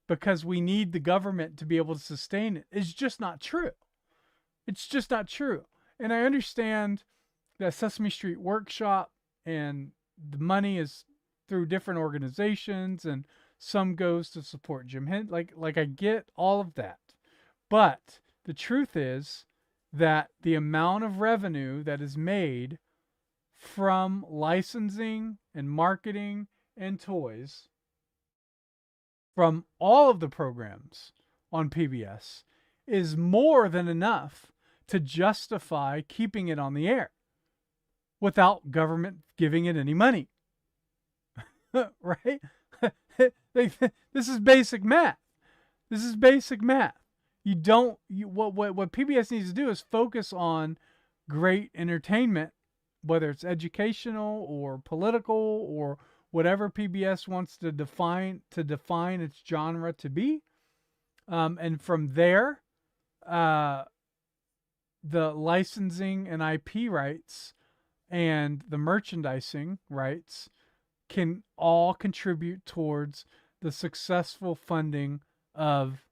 because we need the government to be able to sustain it is just not true. It's just not true. And I understand that Sesame Street Workshop and the money is through different organizations and some goes to support Jim Henson. Like I get all of that. But the truth is that the amount of revenue that is made from licensing and marketing and toys from all of the programs on PBS is more than enough to justify keeping it on the air without government giving it any money. Right? This is basic math. This is basic math. What PBS needs to do is focus on great entertainment, whether it's educational or political or whatever PBS wants to define its genre to be. And from there, the licensing and IP rights and the merchandising rights can all contribute towards the successful funding of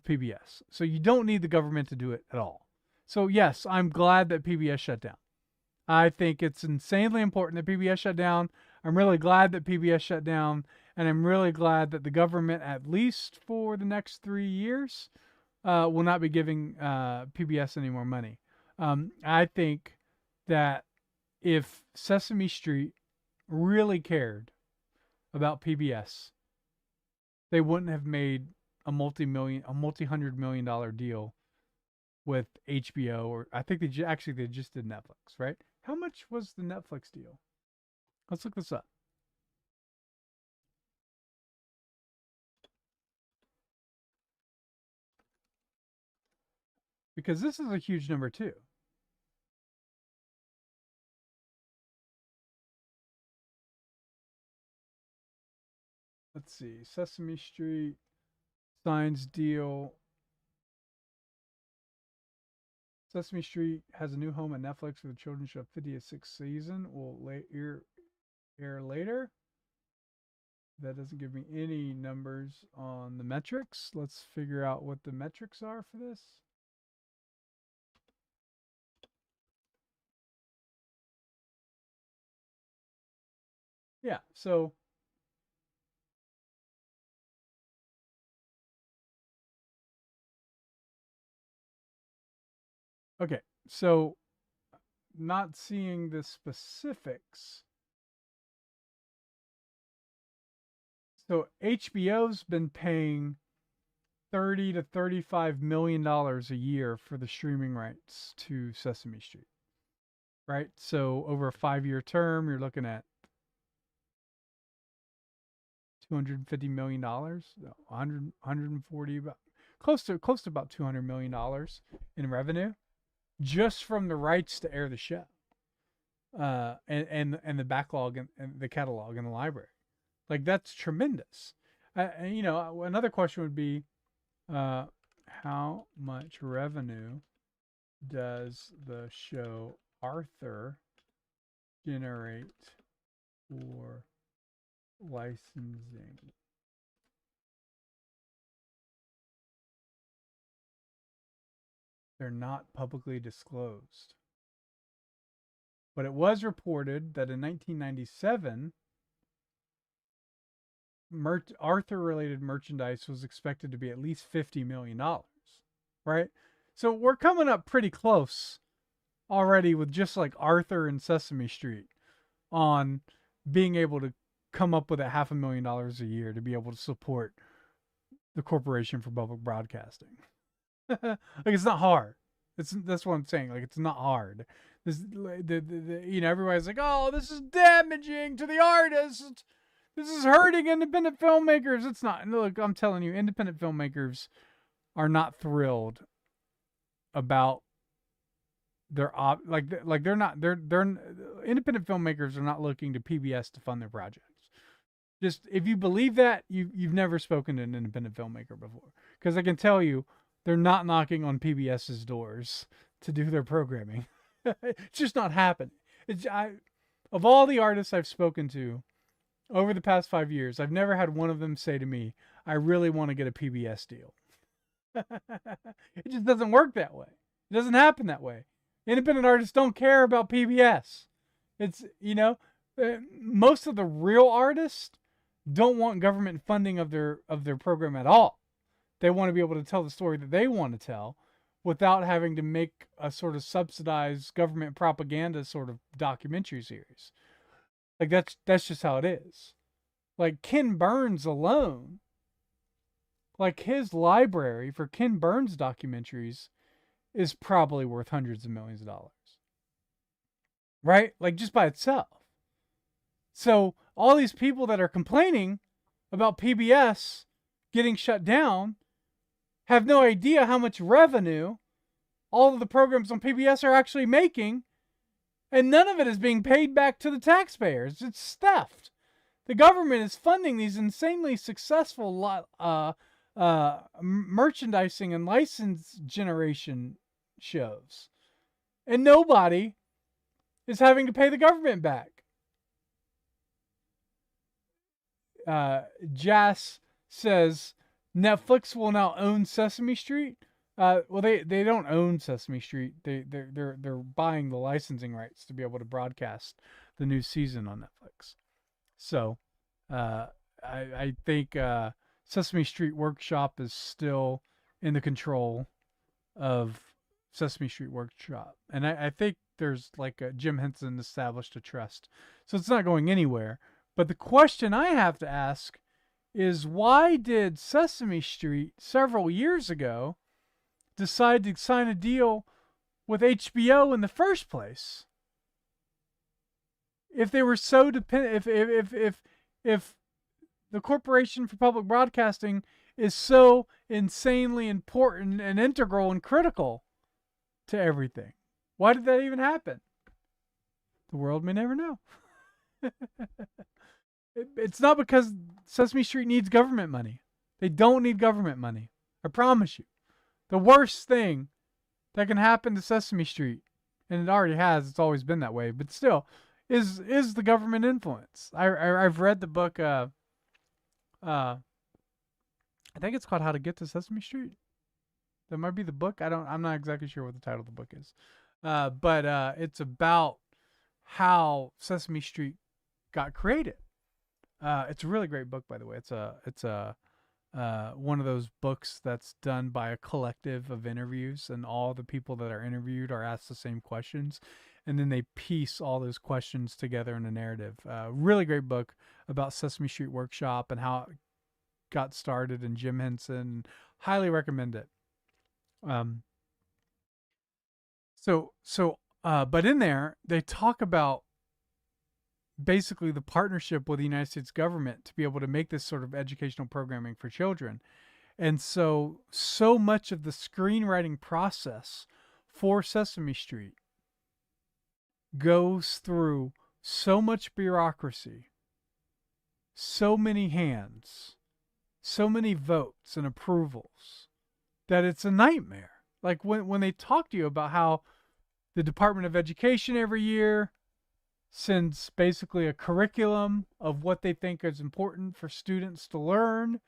PBS. So you don't need the government to do it at all. So yes, I'm glad that PBS shut down. I think it's insanely important that PBS shut down. I'm really glad that PBS shut down, and I'm really glad that the government, at least for the next 3 years, will not be giving PBS any more money. I think that if Sesame Street really cared about PBS, they wouldn't have made a multi-hundred million dollar deal with HBO, or I think they just did Netflix, right? How much was the Netflix deal? Let's look this up. Because this is a huge number too. Let's see. Sesame Street signs deal. Sesame Street has a new home at Netflix for the children's show 56th season. Will air later. That doesn't give me any numbers on the metrics. Let's figure out what the metrics are for this. Yeah, so okay, so not seeing the specifics. So HBO's been paying $30 to $35 million a year for the streaming rights to Sesame Street, right? So over a 5-year term, you're looking at $250 million, 140, about close to about $200 million in revenue just from the rights to air the show, and the backlog and the catalog in the library. Like, that's tremendous. And, you know, another question would be, how much revenue does the show Arthur generate for licensing? They're not publicly disclosed. But it was reported that in 1997, Arthur-related merchandise was expected to be at least $50 million, right? So we're coming up pretty close already with just like Arthur and Sesame Street on being able to come up with $500,000 a year to be able to support the Corporation for Public Broadcasting. Like, it's not hard. That's what I'm saying. Like, it's not hard. Everybody's like, oh, this is damaging to the artist. This is hurting independent filmmakers. It's not. And look, I'm telling you, independent filmmakers are not thrilled about their they're not. They're independent filmmakers are not looking to PBS to fund their projects. Just if you believe that, you've never spoken to an independent filmmaker before. Because I can tell you, they're not knocking on PBS's doors to do their programming. It's just not happening. Of all the artists I've spoken to over the past 5 years, I've never had one of them say to me, I really want to get a PBS deal. It just doesn't work that way. It doesn't happen that way. Independent artists don't care about PBS. It's, most of the real artists don't want government funding of their program at all. They want to be able to tell the story that they want to tell without having to make a sort of subsidized government propaganda sort of documentary series. Like that's just how it is. Like Ken Burns alone, like his library for Ken Burns documentaries is probably worth hundreds of millions of dollars. Right? Like just by itself. So all these people that are complaining about PBS getting shut down have no idea how much revenue all of the programs on PBS are actually making, and none of it is being paid back to the taxpayers. It's theft. The government is funding these insanely successful merchandising and license generation shows, and nobody is having to pay the government back. Jas says Netflix will now own Sesame Street. Well, they don't own Sesame Street. They're buying the licensing rights to be able to broadcast the new season on Netflix. So, I think Sesame Street Workshop is still in the control of Sesame Street Workshop, and I think there's like Jim Henson established a trust, so it's not going anywhere. But the question I have to ask is, why did Sesame Street several years ago decide to sign a deal with HBO in the first place? If they were so dependent, if the Corporation for Public Broadcasting is so insanely important and integral and critical to everything, why did that even happen? The world may never know. It's not because Sesame Street needs government money. They don't need government money. I promise you. The worst thing that can happen to Sesame Street, and it already has, it's always been that way, but still, is the government influence. I've read the book, I think it's called How to Get to Sesame Street. That might be the book. I'm not exactly sure what the title of the book is. But it's about how Sesame Street got created. It's a really great book, by the way. It's one of those books that's done by a collective of interviews, and all the people that are interviewed are asked the same questions, and then they piece all those questions together in a narrative. Really great book about Sesame Street Workshop and how it got started, and Jim Henson. Highly recommend it. But in there, they talk about basically the partnership with the United States government to be able to make this sort of educational programming for children. And so much of the screenwriting process for Sesame Street goes through so much bureaucracy, so many hands, so many votes and approvals, that it's a nightmare. Like when they talk to you about how the Department of Education every year sends basically a curriculum of what they think is important for students to learn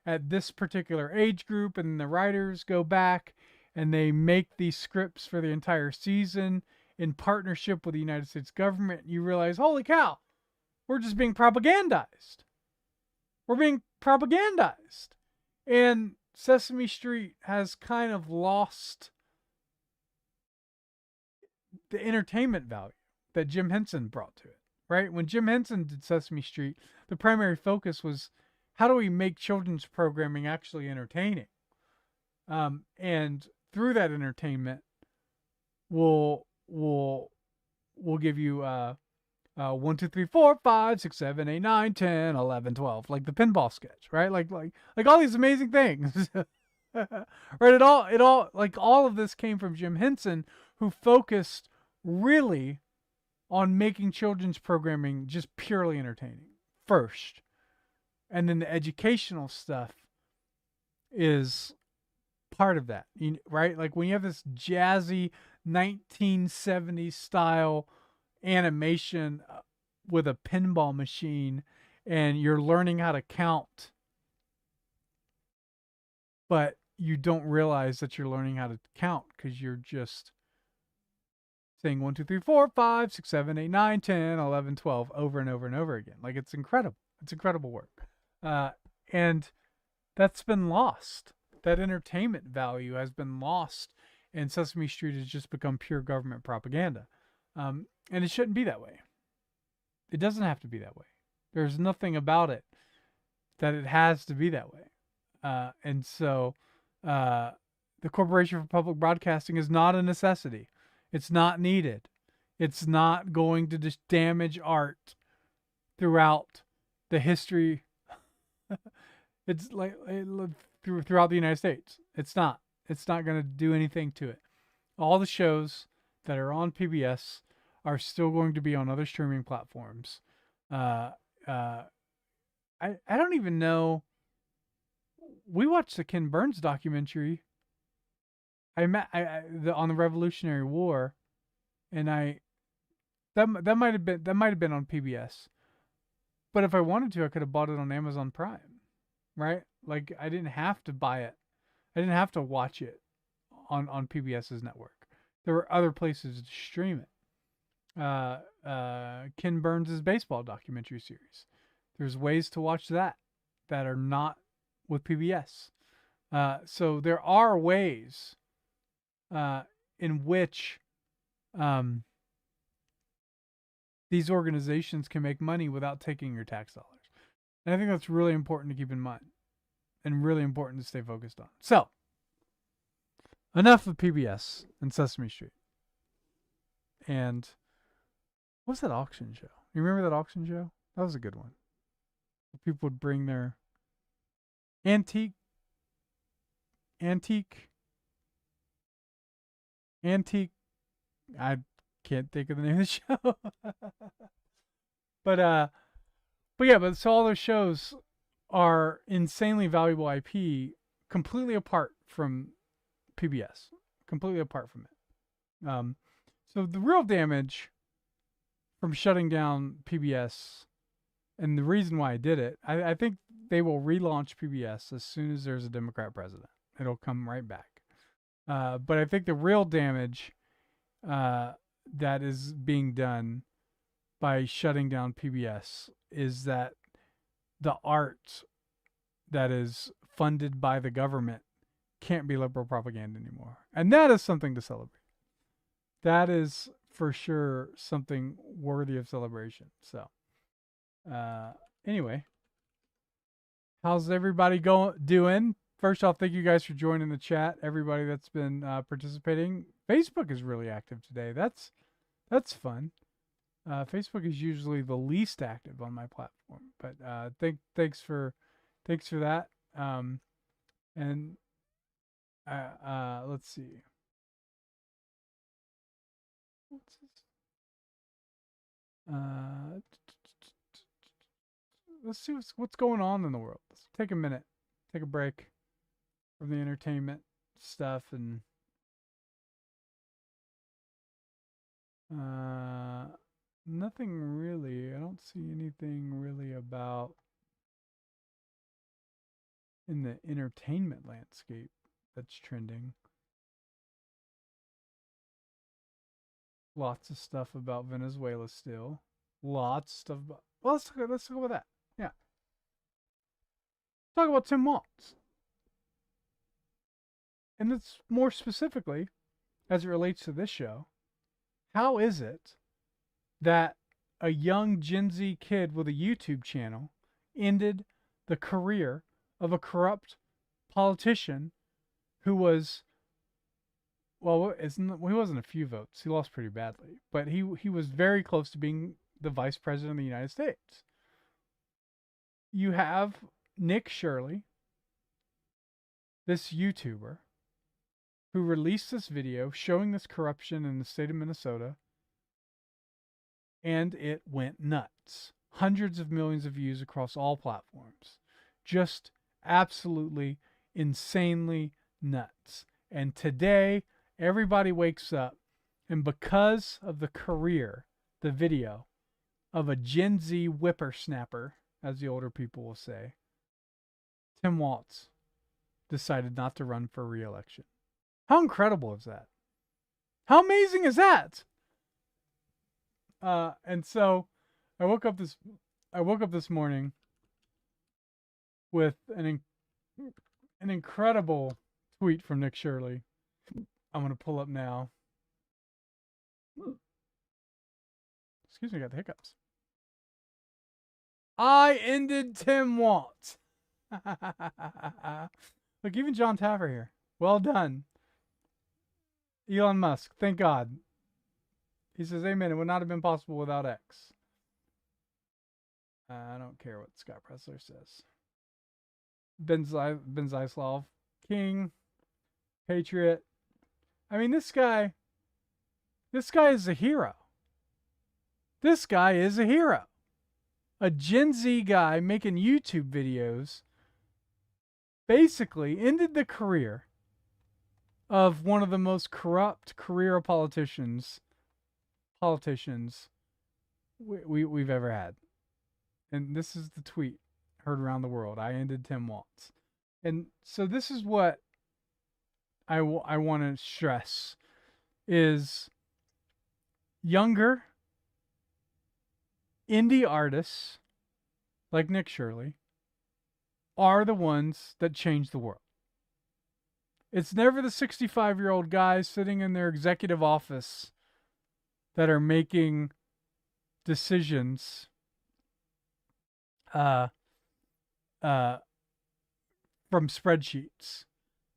at this particular age group, and the writers go back and they make these scripts for the entire season in partnership with the United States government. You realize, holy cow, we're just being propagandized. We're being propagandized. And Sesame Street has kind of lost the entertainment value that Jim Henson brought to it, right? When Jim Henson did Sesame Street, the primary focus was, how do we make children's programming actually entertaining? And through that entertainment, we'll give you 1, 2, 3, 4, 5, 6, 7, 8, 9, 10, 11, 12, like the pinball sketch, right? Like all these amazing things. Right? It all like all of this came from Jim Henson, who focused really on making children's programming just purely entertaining first. And then the educational stuff is part of that, right? Like when you have this jazzy 1970s style animation with a pinball machine and you're learning how to count, but you don't realize that you're learning how to count because you're just saying 1, 2, 3, 4, 5, 6, 7, 8, 9, 10, 11, 12 over and over and over again. Like it's incredible. It's incredible work. And that's been lost. That entertainment value has been lost, and Sesame Street has just become pure government propaganda. And it shouldn't be that way. It doesn't have to be that way. There's nothing about it that it has to be that way. And so the Corporation for Public Broadcasting is not a necessity. It's not needed. It's not going to just damage art throughout the history. It's like throughout the United States. It's not. It's not going to do anything to it. All the shows that are on PBS are still going to be on other streaming platforms. I don't even know. We watched the Ken Burns documentary. On the Revolutionary War, and that might have been on PBS. But if I wanted to, I could have bought it on Amazon Prime, right? Like I didn't have to buy it. I didn't have to watch it on PBS's network. There were other places to stream it. Ken Burns' baseball documentary series. There's ways to watch that are not with PBS. So there are ways in which these organizations can make money without taking your tax dollars. And I think that's really important to keep in mind and really important to stay focused on. So, enough of PBS and Sesame Street. And what's that auction show? You remember that auction show? That was a good one. People would bring their antique. I can't think of the name of the show. but so all those shows are insanely valuable IP, completely apart from PBS, completely apart from it. So the real damage from shutting down PBS, and the reason why I did it, I think they will relaunch PBS as soon as there's a Democrat president. It'll come right back. But I think the real damage that is being done by shutting down PBS is that the art that is funded by the government can't be liberal propaganda anymore. And that is something to celebrate. That is for sure something worthy of celebration. So, anyway, how's everybody doing? First off, thank you guys for joining the chat. Everybody that's been participating. Facebook is really active today. That's fun. Facebook is usually the least active on my platform, but thanks for that. And let's see. What's this? Let's see what's going on in the world. Let's take a minute, take a break from the entertainment stuff, and nothing really. I don't see anything really about in the entertainment landscape that's trending. Lots of stuff about Venezuela still. Lots of stuff about. Well, let's talk about that. Yeah. Talk about Tim Walz. And it's more specifically, as it relates to this show, how is it that a young Gen Z kid with a YouTube channel ended the career of a corrupt politician who was, well, he wasn't a few votes. He lost pretty badly. But he was very close to being the vice president of the United States. You have Nick Shirley, this YouTuber, who released this video showing this corruption in the state of Minnesota, and it went nuts. Hundreds of millions of views across all platforms. just absolutely insanely nuts. And today, everybody wakes up, and because of the career, the video of a Gen Z whippersnapper, as the older people will say, Tim Walz decided not to run for re-election. How incredible is that? How amazing is that? And so I woke up this morning with an incredible tweet from Nick Shirley. I'm going to pull up now. Excuse me, I got the hiccups. I ended Tim Walz. Look, even John Taffer here. Well done. Elon Musk, thank God. He says, amen. It would not have been possible without X. I don't care what Scott Pressler says. Ben Zeislav, King, Patriot. I mean, this guy is a hero. This guy is a hero. A Gen Z guy making YouTube videos basically ended the career of one of the most corrupt career politicians we've ever had. And this is the tweet heard around the world. I ended Tim Walz. And so this is what I want to stress is younger indie artists like Nick Shirley are the ones that change the world. It's never the 65-year-old guys sitting in their executive office that are making decisions from spreadsheets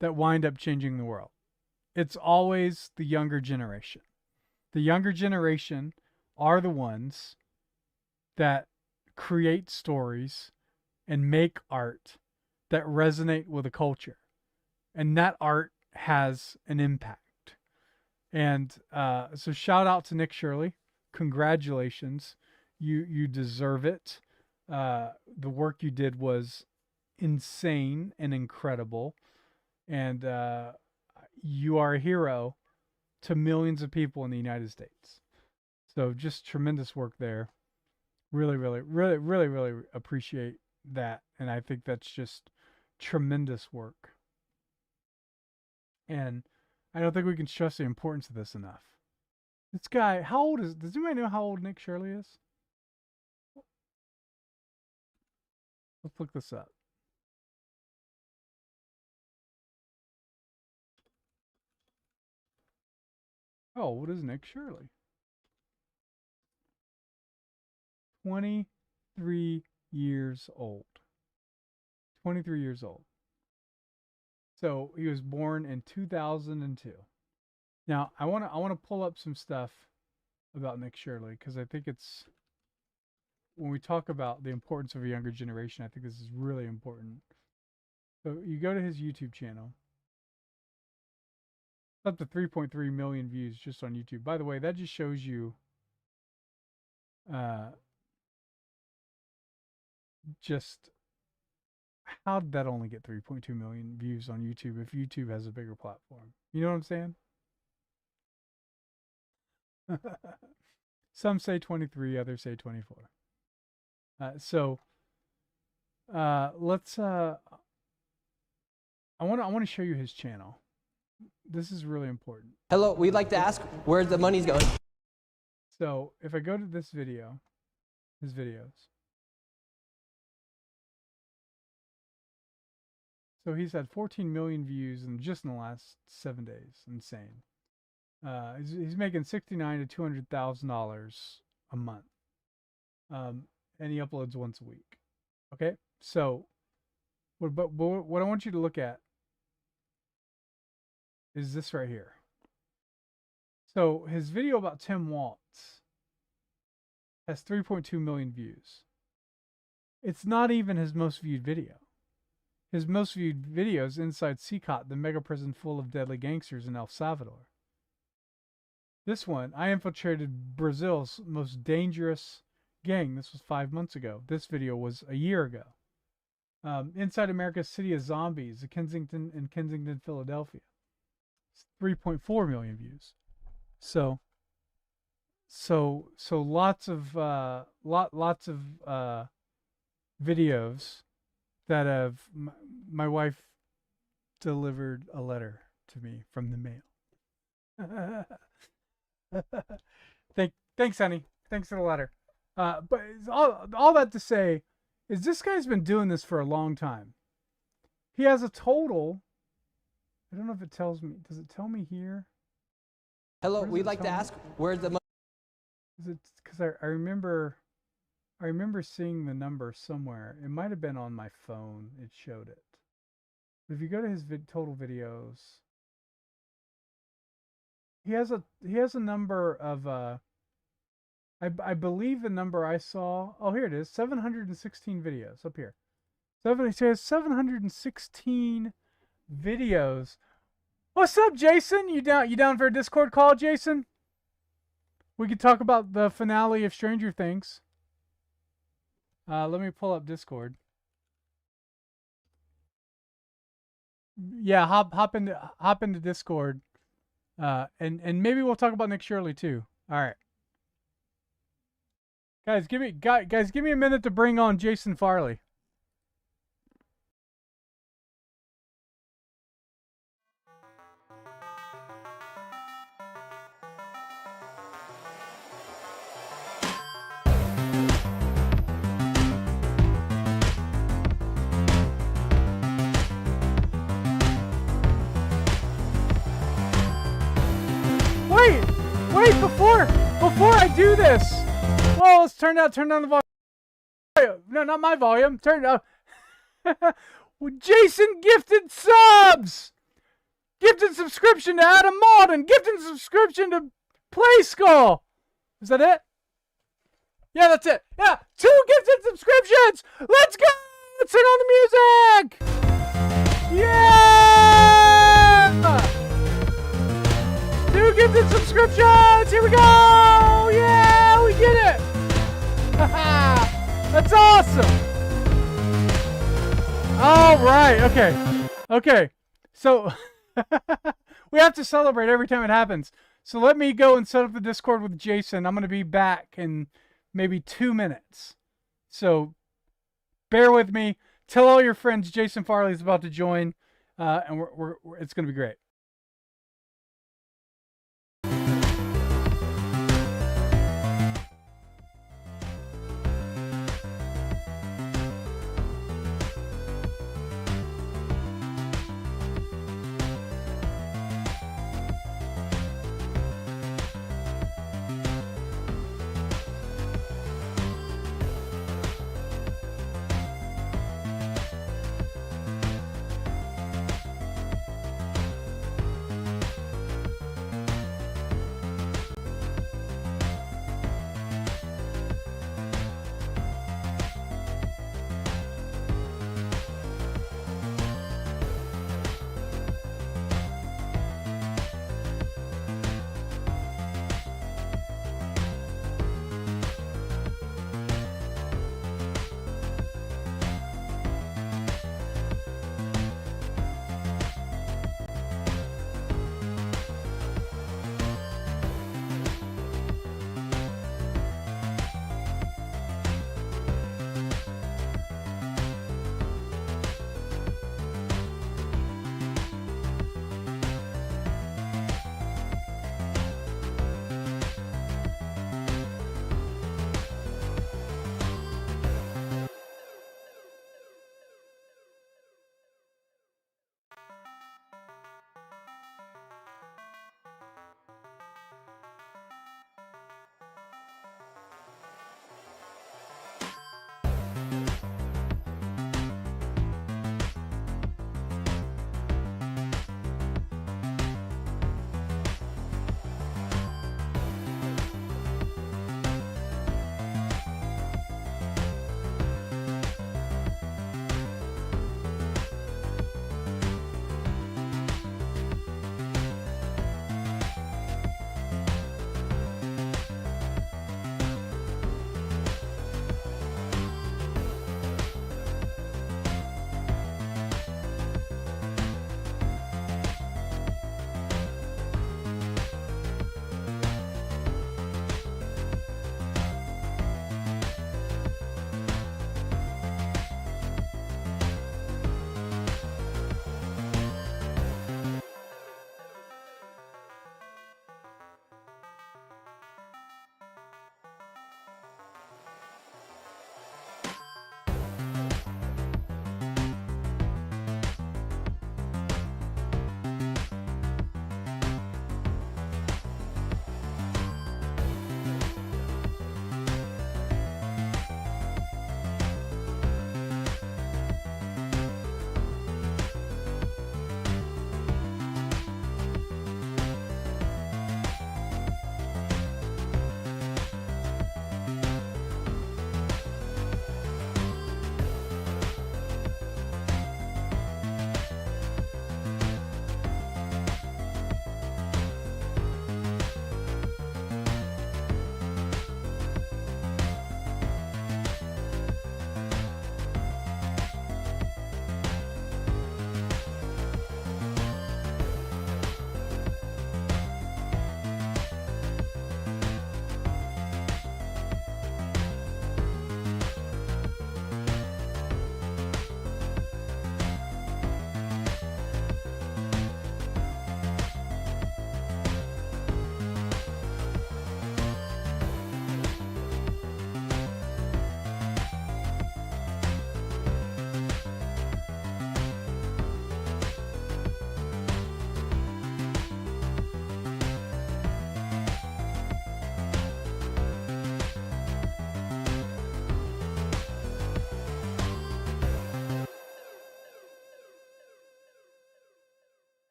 that wind up changing the world. It's always the younger generation. The younger generation are the ones that create stories and make art that resonate with a culture. And that art has an impact. And so shout out to Nick Shirley. Congratulations. You deserve it. The work you did was insane and incredible. And you are a hero to millions of people in the United States. So just tremendous work there. Really, really, really, really, really appreciate that. And I think that's just tremendous work. And I don't think we can stress the importance of this enough. This guy, how old is, does anybody know how old Nick Shirley is? Let's look this up. Oh, what is Nick Shirley? 23 years old. 23 years old. So he was born in 2002. Now I want to pull up some stuff about Nick Shirley because I think it's, when we talk about the importance of a younger generation, I think this is really important. So you go to his YouTube channel. Up to 3.3 million views just on YouTube. By the way, that just shows you just how did that only get 3.2 million views on YouTube if YouTube has a bigger platform? You know what I'm saying? Some say 23, others say 24. Let's I want to show you his channel. This is really important. Hello, we'd like to ask where the money's going. So if I go to this video, his videos. So he's had 14 million views just in the last 7 days. Insane. He's making $69,000 to $200,000 a month. And he uploads once a week. Okay? So what I want you to look at is this right here. So his video about Tim Walz has 3.2 million views. It's not even his most viewed video. His most viewed video is inside CCOT, the mega prison full of deadly gangsters in El Salvador. This one, I infiltrated Brazil's most dangerous gang. This was 5 months ago. This video was a year ago. Inside America's City of Zombies, the Kensington, Philadelphia. It's 3.4 million views. So lots of videos that have my wife delivered a letter to me from the mail. Thanks, honey. Thanks for the letter. But all that to say is this guy's been doing this for a long time. He has a total. I don't know if it tells me. Does it tell me here? Hello, we'd like to ask where's the money? Is it because I remember seeing the number somewhere. It might have been on my phone. It showed it. But if you go to his total videos, he has a number of I believe the number I saw. Oh, here it is. 716 videos up here. It says 716 videos. What's up, Jason? You down for a Discord call, Jason? We could talk about the finale of Stranger Things. Let me pull up Discord. Yeah, hop into Discord. And maybe we'll talk about Nick Shirley too. All right. Guys, give me a minute to bring on Jason Farley. Wait, before I do this. Well, let's turn down the volume. No, not my volume. Turn it up. Jason gifted subs. Gifted subscription to Adam Malden. Gifted subscription to Play Skull. Is that it? Yeah, that's it. Yeah, 2 gifted subscriptions. Let's go. Let's turn on the music. Yeah. 2 gifted subscriptions! Here we go! Yeah, we did it! That's awesome! All right, okay. So, we have to celebrate every time it happens. So let me go and set up the Discord with Jason. I'm going to be back in maybe 2 minutes. So, bear with me. Tell all your friends Jason Farley is about to join, and it's going to be great.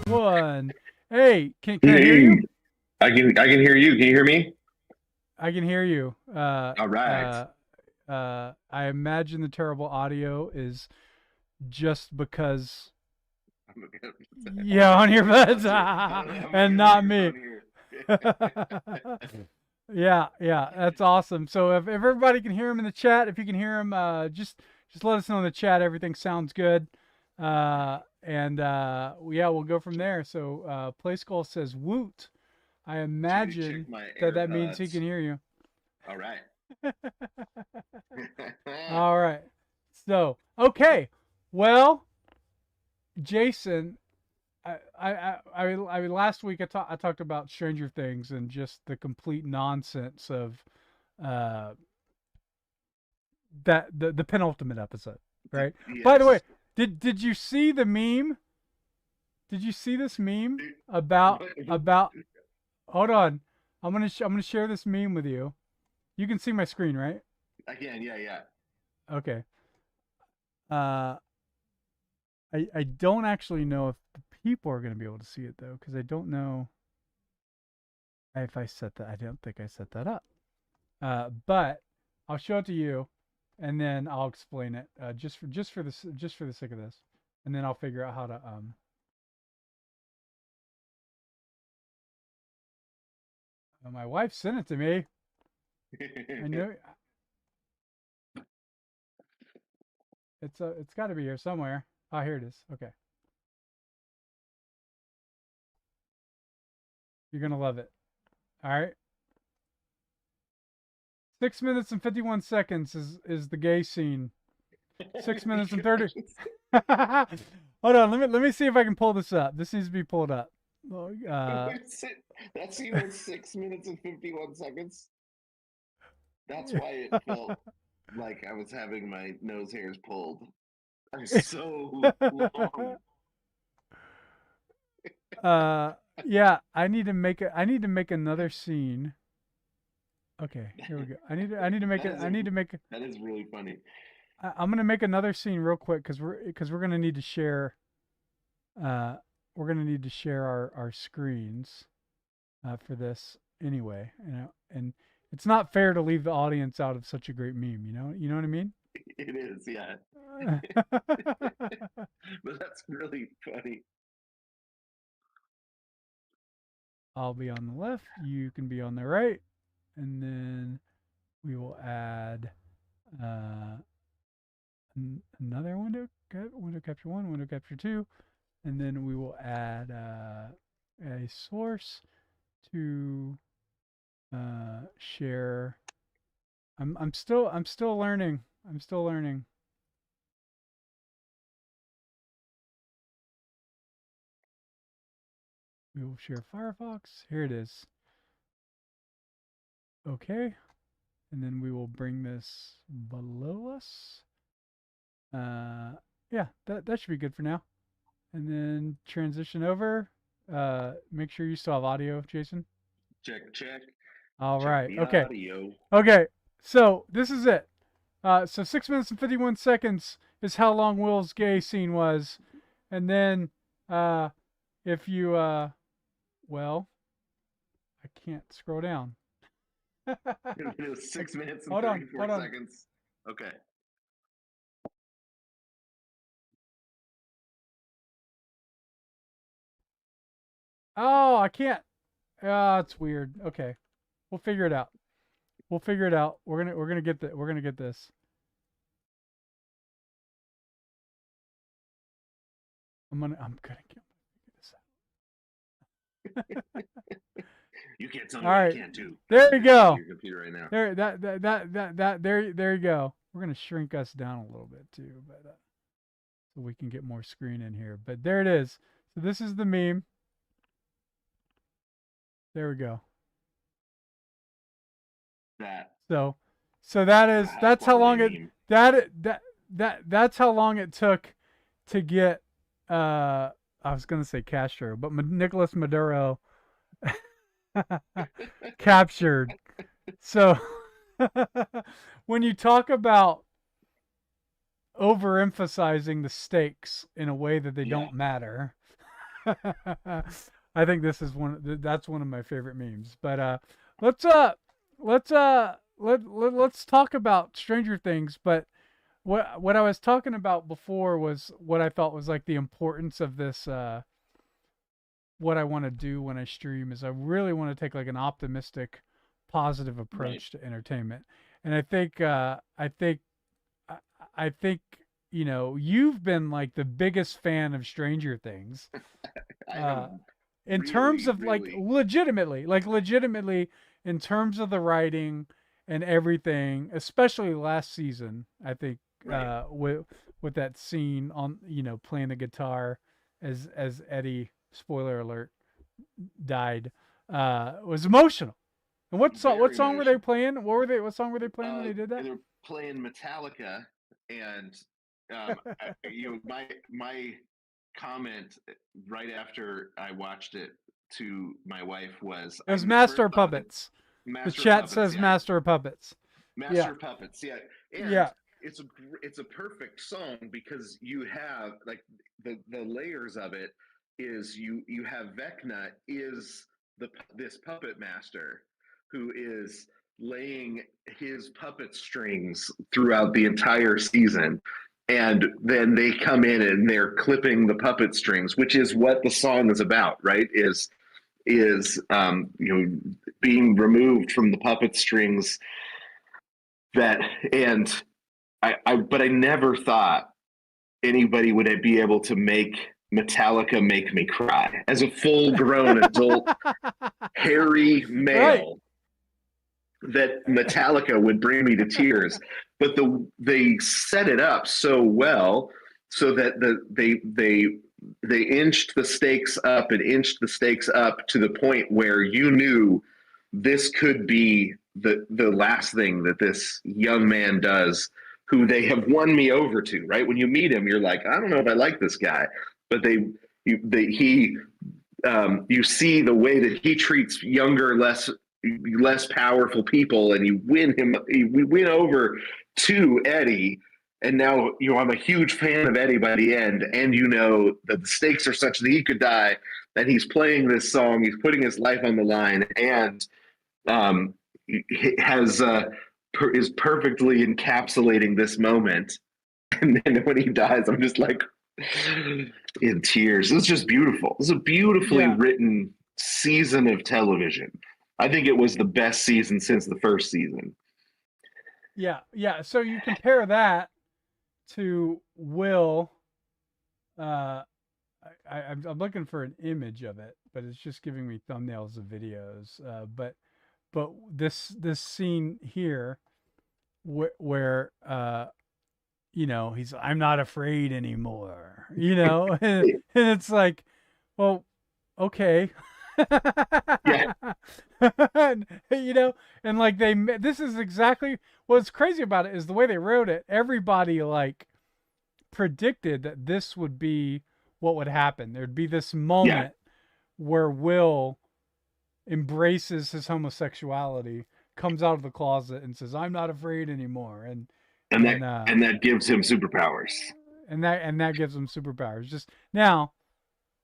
one. Hey, can I hear you? I can hear you. Can you hear me? I can hear you. All right. I imagine the terrible audio is just because on your buds and not me. Yeah, that's awesome. So if everybody can hear him in the chat, if you can hear him, just let us know in the chat. Everything sounds good, and we'll go from there. So Play Skull says woot. I imagine that means he can hear you. All right. All right. So okay, well, Jason. I last week I talked about Stranger Things and just the complete nonsense of that the penultimate episode, right? Yes. By the way, did you see the meme? Did you see this meme about hold on. I'm going to share this meme with you. You can see my screen, right? I can. Yeah. Okay. I don't actually know if the people are going to be able to see it though, because I don't know if I set that. I don't think I set that up. But I'll show it to you, and then I'll explain it just for the sake of this, and then I'll figure out how to my wife sent it to me. I know it's got to be here somewhere. Oh, here it is. Okay. You're going to love it. All right. 6 minutes and 51 seconds is the gay scene. 6 minutes and 30. Hold on. Let me see if I can pull this up. This needs to be pulled up. That scene was 6 minutes and 51 seconds. That's why it felt like I was having my nose hairs pulled. I'm so long. Yeah, I need to make another scene. Okay, here we go. I need to make it. That is really funny. I'm gonna make another scene real quick because we're gonna need to share. We're gonna need to share our screens, for this anyway. And it's not fair to leave the audience out of such a great meme. You know what I mean? It is, yeah. But that's really funny. I'll be on the left. You can be on the right. And then we will add another window capture 1, window capture 2, and then we will add a source to share. I'm still learning. We will share Firefox. Here it is. Okay. And then we will bring this below us. Yeah, that should be good for now. And then transition over. Make sure you still have audio, Jason. Check. All Check right. the Okay. audio. Okay. So this is it. So 6 minutes and 51 seconds is how long Will's gay scene was. And then if you well, I can't scroll down. It was 6 minutes and Hold on, 34 seconds. Okay. Oh, I can't. It's weird. Okay. We'll figure it out. We're gonna get this. I'm gonna get this out. You can't tell me All what right. I can't do. There you go. Your computer right now. There you go. We're gonna shrink us down a little bit too, but so we can get more screen in here. But there it is. So this is the meme. There we go. So that's how long that's how long it took to get I was gonna say Castro, but Nicolas Maduro captured. So when you talk about overemphasizing the stakes in a way that they don't matter, I think this is that's one of my favorite memes. But let's talk about Stranger Things. But what I was talking about before was what I thought was like the importance of this. What I want to do when I stream is I really want to take like an optimistic, positive approach to entertainment. And I think you've been like the biggest fan of Stranger Things. In terms of legitimately in terms of the writing and everything, especially last season, I think with that scene on playing the guitar as Eddie, spoiler alert, died, was emotional. And what song were they playing? What song were they playing when they did that? They were playing Metallica, and my comment right after I watched it to my wife was, it was Master of Puppets. The chat says Master of Puppets. Master of Puppets, yeah. And it's a perfect song because you have like the layers of it is you have Vecna is this puppet master who is laying his puppet strings throughout the entire season. And then they come in and they're clipping the puppet strings, which is what the song is about, right? Is being removed from the puppet strings. But I never thought anybody would be able to make Metallica make me cry as a full-grown adult hairy male. That Metallica would bring me to tears, but they set it up so well so that they inched the stakes up and inched the stakes up to the point where you knew this could be the last thing that this young man does, who they have won me over to. Right when you meet him, you're like, I don't know if I like this guy, but you see the way that he treats younger, less powerful people, and you win over to Eddie. And now I'm a huge fan of Eddie by the end, and that the stakes are such that he could die, and he's playing this song, he's putting his life on the line, and is perfectly encapsulating this moment. And then when he dies, I'm just like in tears. It's just beautiful. It's a beautifully written season of television. I think it was the best season since the first season. Yeah. So you compare that to Will. I'm looking for an image of it, but it's just giving me thumbnails of videos. But this scene here, where I'm not afraid anymore. And it's like, well, okay. Yeah. And like this is exactly what's crazy about it is the way they wrote it. Everybody like predicted that this would be what would happen. There'd be this moment where Will embraces his homosexuality, comes out of the closet and says, I'm not afraid anymore. And that gives him superpowers. And that gives him superpowers. Just now,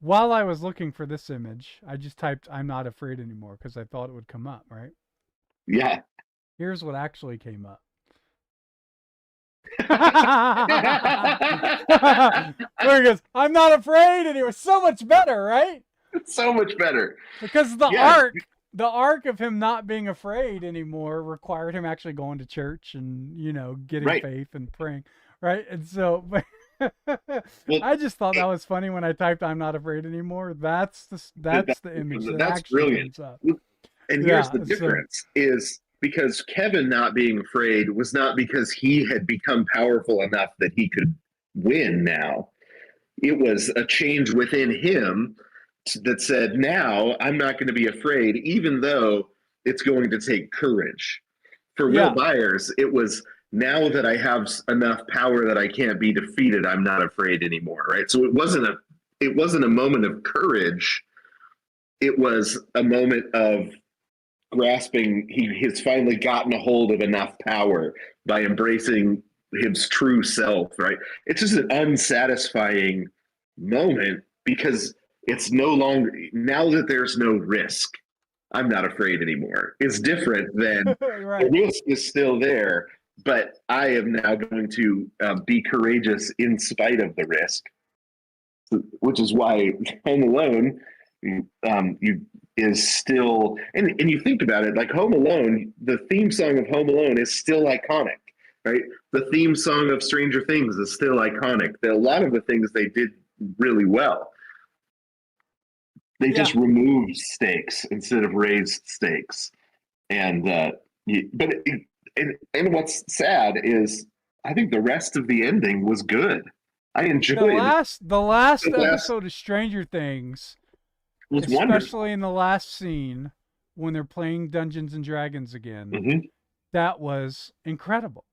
while I was looking for this image, I just typed I'm not afraid anymore because I thought it would come up, right? Yeah. Here's what actually came up. There he goes, I'm not afraid, and it was so much better, right? So much better. Because the arc of him not being afraid anymore required him actually going to church and, getting faith and praying, right? And so I just thought that was funny when I typed I'm not afraid anymore. That's the image that's actually brilliant. comes up. And here's the difference is because Kevin not being afraid was not because he had become powerful enough that he could win now. It was a change within him that said, now I'm not going to be afraid, even though it's going to take courage. For Will Byers, it was, now that I have enough power that I can't be defeated, I'm not afraid anymore, right? So it wasn't a moment of courage. It was a moment of grasping. He's finally gotten a hold of enough power by embracing his true self, right? It's just an unsatisfying moment because it's no longer, now that there's no risk, I'm not afraid anymore. It's different than Right. the risk is still there, but I am now going to be courageous in spite of the risk, which is why Home Alone you is still, and you think about it, like Home Alone, the theme song of Home Alone is still iconic, right? The theme song of Stranger Things is still iconic. A lot of the things they did really well. They just removed stakes instead of raised stakes, and and what's sad is I think the rest of the ending was good. I enjoyed the last the episode of Stranger Things, was especially wonderful. in the last scene when they're playing Dungeons and Dragons again. Mm-hmm. That was incredible.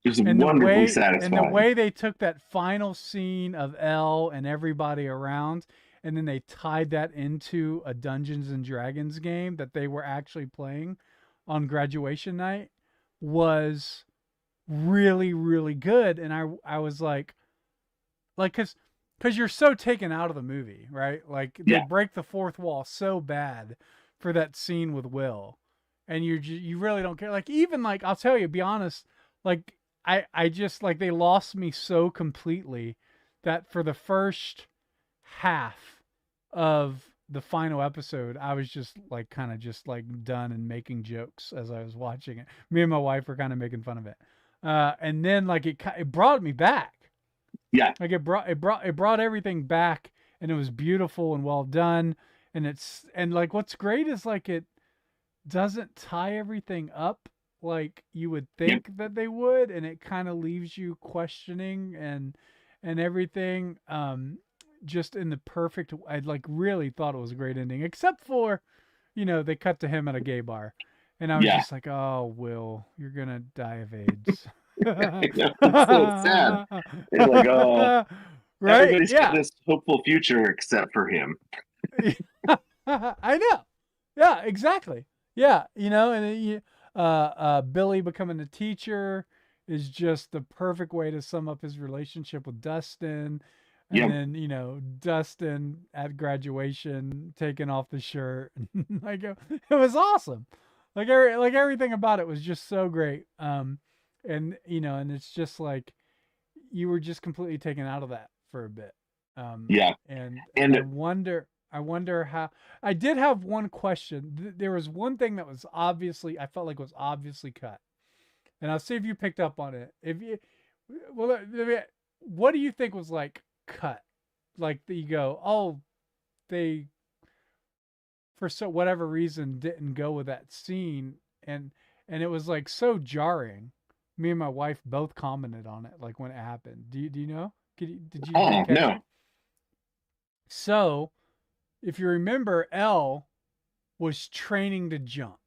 It was And wonderfully satisfying. And the way they took that final scene of Elle and everybody around, and then they tied that into a Dungeons and Dragons game that they were actually playing on graduation night was really, really good. And I was like, because you're so taken out of the movie, right? Like they break the fourth wall so bad for that scene with Will, and you really don't care. Like even like I'll tell you, be honest, like I just like they lost me so completely that for the first half of the final episode, I was just like kind of just like done and making jokes as I was watching it. Me and my wife were kind of making fun of it, and then like it brought me back. Yeah, like it brought everything back, and it was beautiful and well done. And like what's great is like it doesn't tie everything up like you would think that they would, and it kind of leaves you questioning and everything. Just in the perfect. I like really thought it was a great ending, except for, they cut to him at a gay bar, and I was just like, oh, Will, you're gonna die of AIDS. It's so sad. It's like, oh, right? Everybody's got this hopeful future except for him. I know. Yeah, exactly. Yeah, and Billy becoming a teacher is just the perfect way to sum up his relationship with Dustin. And then, Dustin at graduation taking off the shirt. Like it was awesome. Like everything about it was just so great. And and it's just like you were just completely taken out of that for a bit. And I wonder how. I did have one question. There was one thing that was I felt like was obviously cut, and I'll see if you picked up on it. What do you think was like cut? Like you go, oh, they for whatever reason didn't go with that scene, and it was like so jarring. Me and my wife both commented on it, like when it happened. Do you know? Did you catch no. it? So, if you remember, Elle was training to jump.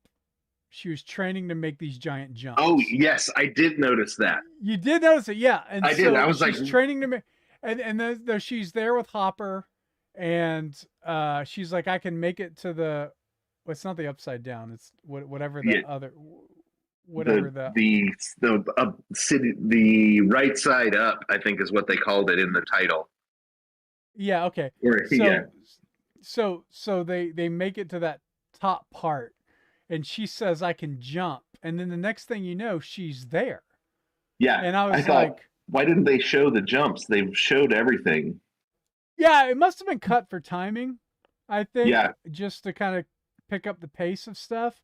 She was training to make these giant jumps. Oh yes, I did notice that. You did notice it, yeah. And I did. I was like, training to make, and then she's there with Hopper, and she's like, I can make it to the. Well, it's not the upside down. It's whatever the other. Whatever the city, the right side up, I think is what they called it in the title. Yeah. Okay. So they make it to that top part, and she says, "I can jump," and then the next thing you know, she's there. Yeah. And I was thought, why didn't they show the jumps? They've showed everything. Yeah, it must have been cut for timing, I think. Yeah. Just to kind of pick up the pace of stuff.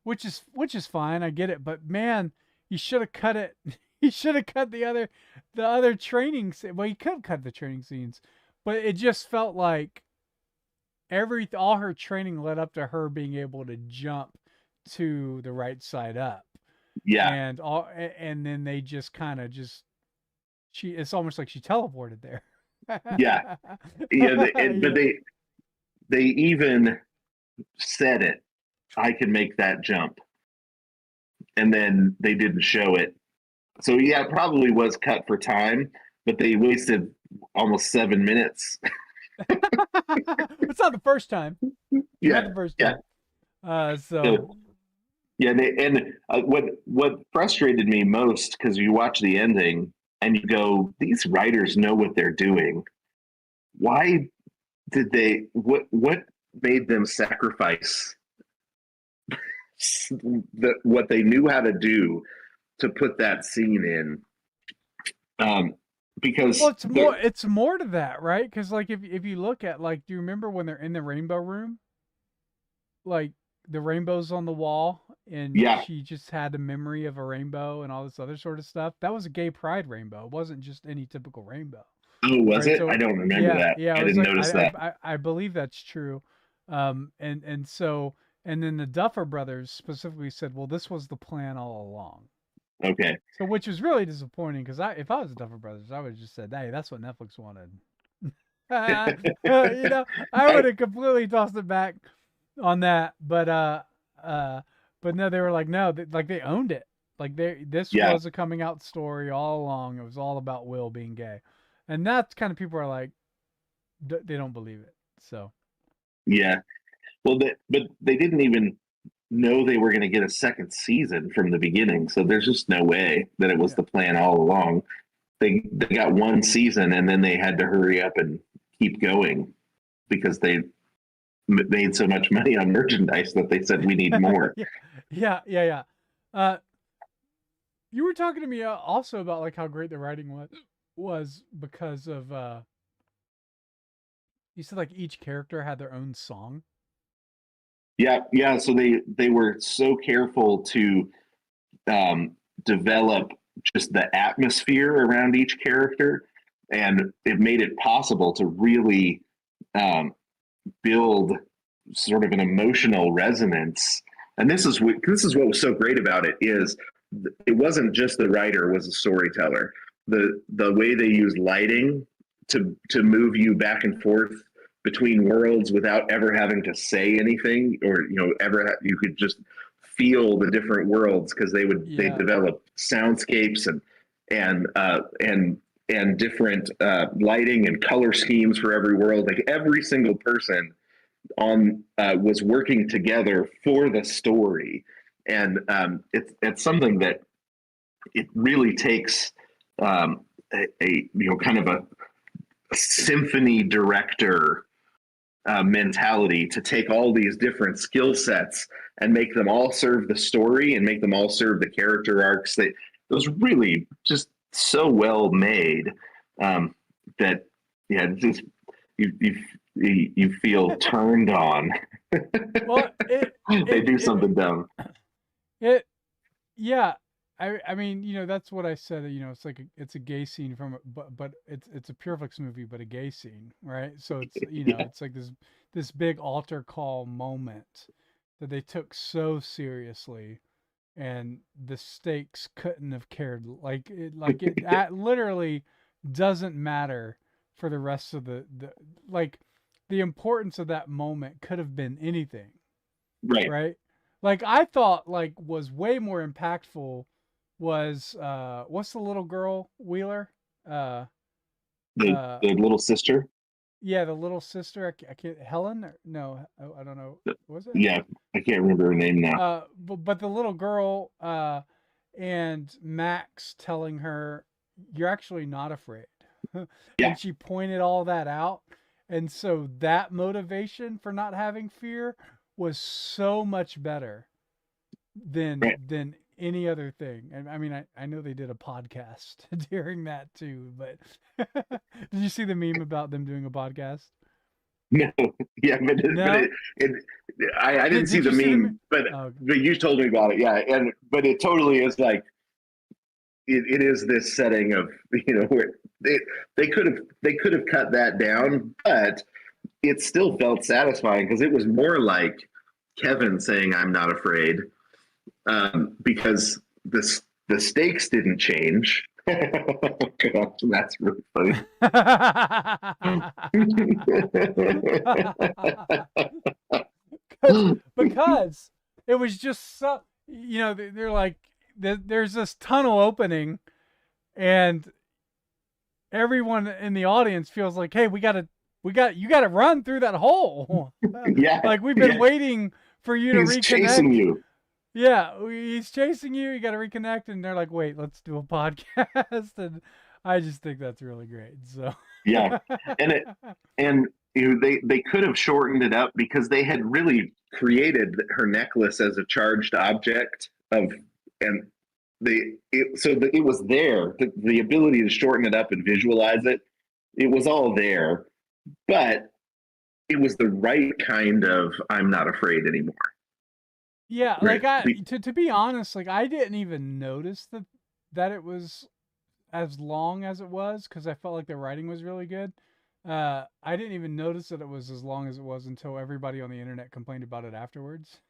Which is fine, I get it, but man, you should have cut it. You should have cut the other training. Well, you could have cut the training scenes, but it just felt like all her training led up to her being able to jump to the right side up. Yeah, and then they just kind of it's almost like she teleported there. Yeah. But they even said it. I can make that jump. And then they didn't show it. So yeah, it probably was cut for time, but they wasted almost 7 minutes. It's not the first time. Yeah. Not the first time. What frustrated me most, because you watch the ending and you go, these writers know what they're doing. Why what made them sacrifice what they knew how to do to put that scene in? Because Well, it's more to that, right? Because like if you look at, like, do you remember when they're in the rainbow room? Like, the rainbow's on the wall, and yeah. she just had a memory of a rainbow and all this other sort of stuff. That was a gay pride rainbow. It wasn't just any typical rainbow. Oh, was Right. it? I So don't remember yeah, that. yeah, I it was didn't like notice that. I believe that's true. And so, and then the Duffer Brothers specifically said, well, this was the plan all along. Okay. So, which was really disappointing, because if I was the Duffer Brothers, I would have just said, hey, that's what Netflix wanted. You know, I would have completely tossed it back on that. But no, they were like, no, like they owned it. Like this Yeah. was a coming out story all along. It was all about Will being gay, and that's kind of, people are like, they don't believe it. So Yeah. Well, but they didn't even know they were going to get a second season from the beginning. So there's just no way that it was the plan all along. They got one season, and then they had to hurry up and keep going because they made so much money on merchandise that they said we need more. yeah. You were talking to me also about like how great the writing was because of you said like each character had their own song. Yeah. So they were so careful to develop just the atmosphere around each character, and it made it possible to really build sort of an emotional resonance. And this is what was so great about it, is it wasn't just the writer was a storyteller. The way they used lighting to move you back and forth between worlds without ever having to say anything, or you could just feel the different worlds, because they develop soundscapes and different lighting and color schemes for every world. Like every single person on was working together for the story, and it's something that it really takes a kind of a symphony director mentality to take all these different skill sets and make them all serve the story and make them all serve the character arcs. That it was really just so well made that just you feel turned on. Well, they do something dumb. Yeah. I mean, that's what I said. It's like it's a gay scene but it's a Pureflix movie, but a gay scene, right? So it's it's like this big altar call moment that they took so seriously, and the stakes couldn't have cared. It literally doesn't matter for the rest of the like the importance of that moment could have been anything, right? Like I thought like was way more impactful was what's the little girl, Wheeler? The little sister. Yeah, the little sister. I can't. Helen? No, I don't know. Was it? Yeah, I can't remember her name now. But the little girl and Max telling her, "You're actually not afraid," and she pointed all that out, and so that motivation for not having fear was so much better than any other thing. And I mean, I know they did a podcast during that too, but did you see the meme about them doing a podcast? No, yeah, but I didn't see the meme, but you told me about it, yeah, but it totally is like it is this setting of where they could have cut that down, but it still felt satisfying because it was more like Kevin saying "I'm not afraid." Because the stakes didn't change. That's really funny. because it was just so, they're like, there's this tunnel opening, and everyone in the audience feels like, hey, you got to run through that hole. Yeah, like we've been waiting for you to reconnect. He's chasing you. Yeah, he's chasing you. You got to reconnect, and they're like, "Wait, let's do a podcast." And I just think that's really great. So yeah, and they could have shortened it up because they had really created her necklace as a charged object of, and it was there, the ability to shorten it up and visualize it. It was all there, but it was the right kind of I'm not afraid anymore. Yeah, Right. to be honest, like I didn't even notice that it was as long as it was because I felt like the writing was really good. I didn't even notice that it was as long as it was until everybody on the internet complained about it afterwards.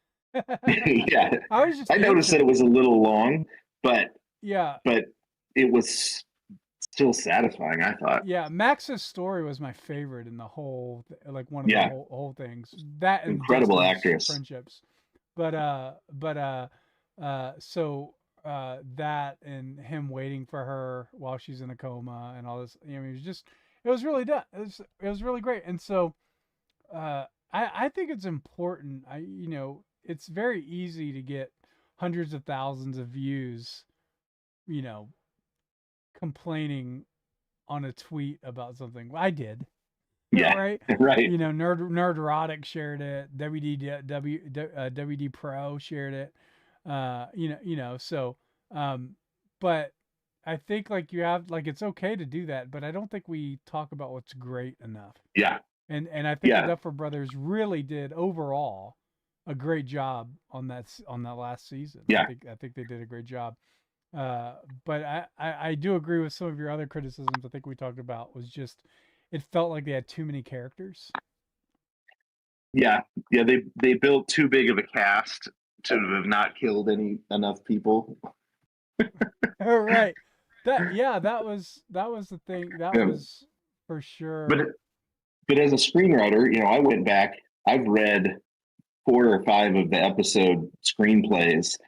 Yeah, I was just I noticed that it was a little long, but yeah, but it was still satisfying, I thought. yeah. Max's story was my favorite in the whole, like one of the Yeah, whole things. That and incredible Justin's actress. friendships. So that and him waiting for her while she's in a coma and all this. I mean, it was really done. It was really great. And so I think it's important. It's very easy to get hundreds of thousands of views, you know, complaining on a tweet about something. I did. Yeah, Right? right. Nerdrotic shared it. WD Pro shared it. So, but I think like you have like it's okay to do that, but I don't think we talk about what's great enough. Yeah, And I think the yeah, Duffer Brothers really did overall a great job on that last season. yeah, I think they did a great job. But I do agree with some of your other criticisms. I think we talked about was just it felt like they had too many characters. yeah, yeah. They built too big of a cast to have not killed enough people. Right. That was the thing. That Yeah. was for But sure. but as a screenwriter, I went back. I've read 4 or 5 of the episode screenplays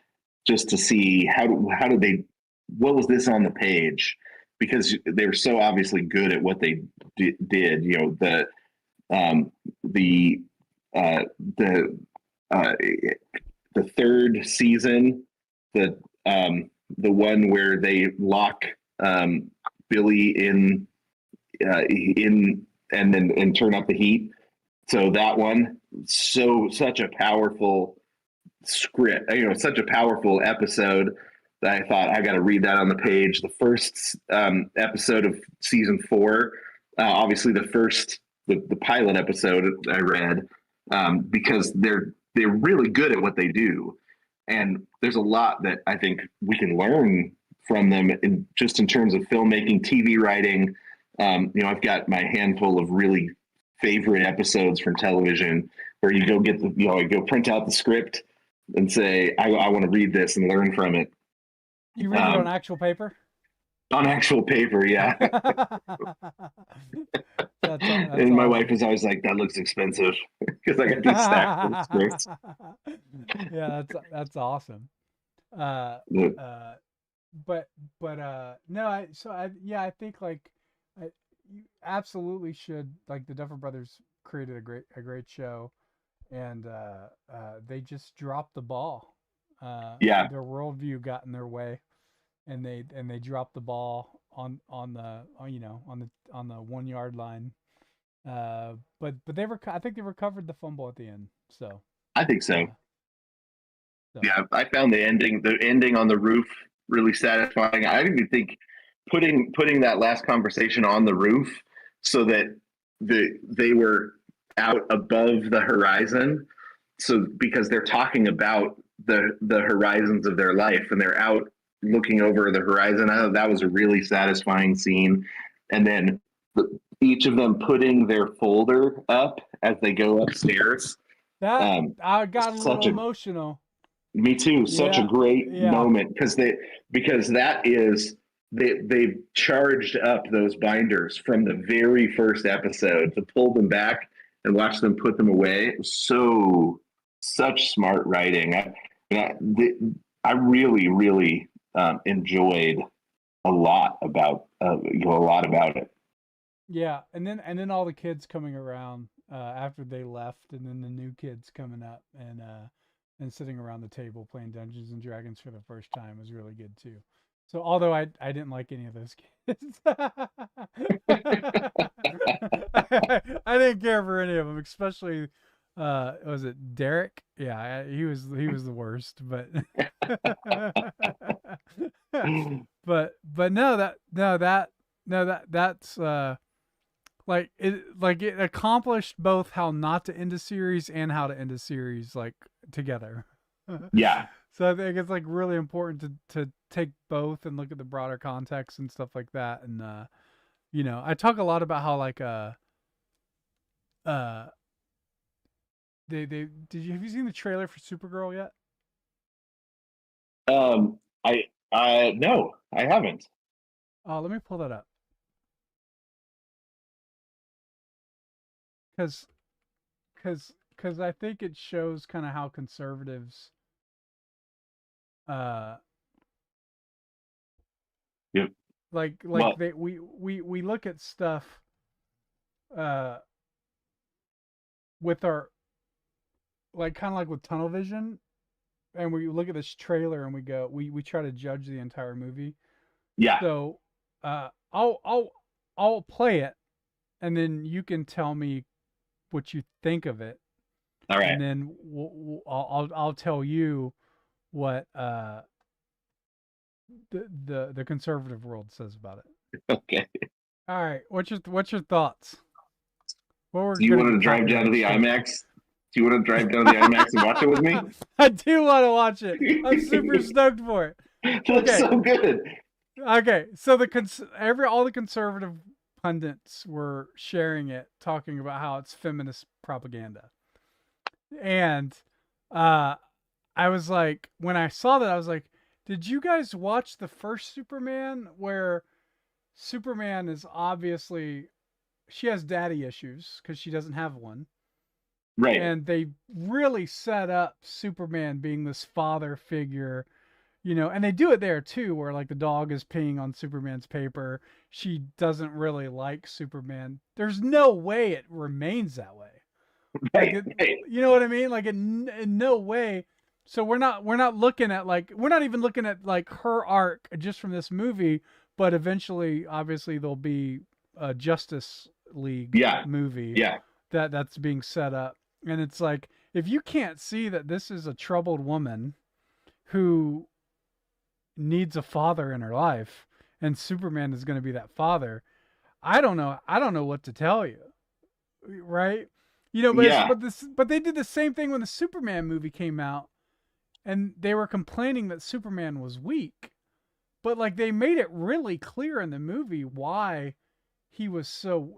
just to see how did they, what was this on the page, because they were so obviously good at what they did. Um, the uh, the uh, the third season, the the one where they lock Billy in and then and turn up the heat. So that one, such a powerful script, such a powerful episode that I thought I got to read that on the page. The first episode of season 4, obviously the pilot episode I read, because they're really good at what they do, and there's a lot that I think we can learn from them in terms of filmmaking, TV writing. I've got my handful of really favorite episodes from television where you go get you go print out the script and say, I want to read this and learn from it. You read it on actual paper? On actual paper, yeah. That's And my wife awesome. is always like, that looks expensive because I got these stacks of scripts. Yeah, that's awesome. Uh, Yeah, uh, but no, I think like you absolutely should like the Duffer Brothers created a great show, and they just dropped the ball. yeah, Their worldview got in their way, and they dropped the ball on the 1 yard line. But I think they recovered the fumble at the end. So I think so. uh, so Yeah, I found the ending on the roof really satisfying. I even think putting that last conversation on the roof so that they were out above the horizon. So because they're talking about the horizons of their life and they're out looking over the horizon. I thought that was a really satisfying scene. And then each of them putting their folder up as they go upstairs. that Um, I got a little such a emotional. Me too. Such a Yeah, great yeah. moment because that is they've charged up those binders from the very first episode to pull them back and watch them put them away. It was such smart writing. I really really enjoyed a lot about it. Yeah, and then all the kids coming around after they left, and then the new kids coming up and sitting around the table playing Dungeons and Dragons for the first time was really good too. So although I didn't like any of those kids, I didn't care for any of them, especially was it Derek? Yeah, he was the worst, but but no that's like it accomplished both how not to end a series and how to end a series like together. Yeah. So I think it's like really important to take both and look at the broader context and stuff like that. And I talk a lot about how like uh they have you seen the trailer for Supergirl yet? I no, I haven't. Oh, let me pull that up because because I think it shows kind of how conservatives uh Yep. like Well, we look at stuff uh with our like kind of like with tunnel vision, and we look at this trailer and we try to judge the entire movie. yeah. So I'll play it, and then you can tell me what you think of it, All right. and then I'll tell you what the conservative world says about it. Okay. All right, what's your thoughts? What we're Do you gonna want be to drive talking down to about the today? IMAX? Do you want to drive down to the IMAX and watch it with me? I do want to watch it. I'm super stoked for it. That's Okay. so good. Okay, so all the conservative pundits were sharing it, talking about how it's feminist propaganda, and I was like, when I saw that, I was like, did you guys watch the first Superman where Superman is obviously she has daddy issues because she doesn't have one, Right. and they really set up Superman being this father figure. And they do it there too, where like the dog is peeing on Superman's paper. She doesn't really like Superman. There's no way it remains that way. Right. Right. You know what I mean? Like in no way. So we're not looking at like we're not even looking at like her arc just from this movie, but eventually, obviously, there'll be a Justice League Yeah. movie Yeah. that's being set up, and it's like if you can't see that this is a troubled woman who needs a father in her life, and Superman is going to be that father. I don't know what to tell you, right? Yeah. But they did the same thing when the Superman movie came out, and they were complaining that Superman was weak, but like they made it really clear in the movie why he was so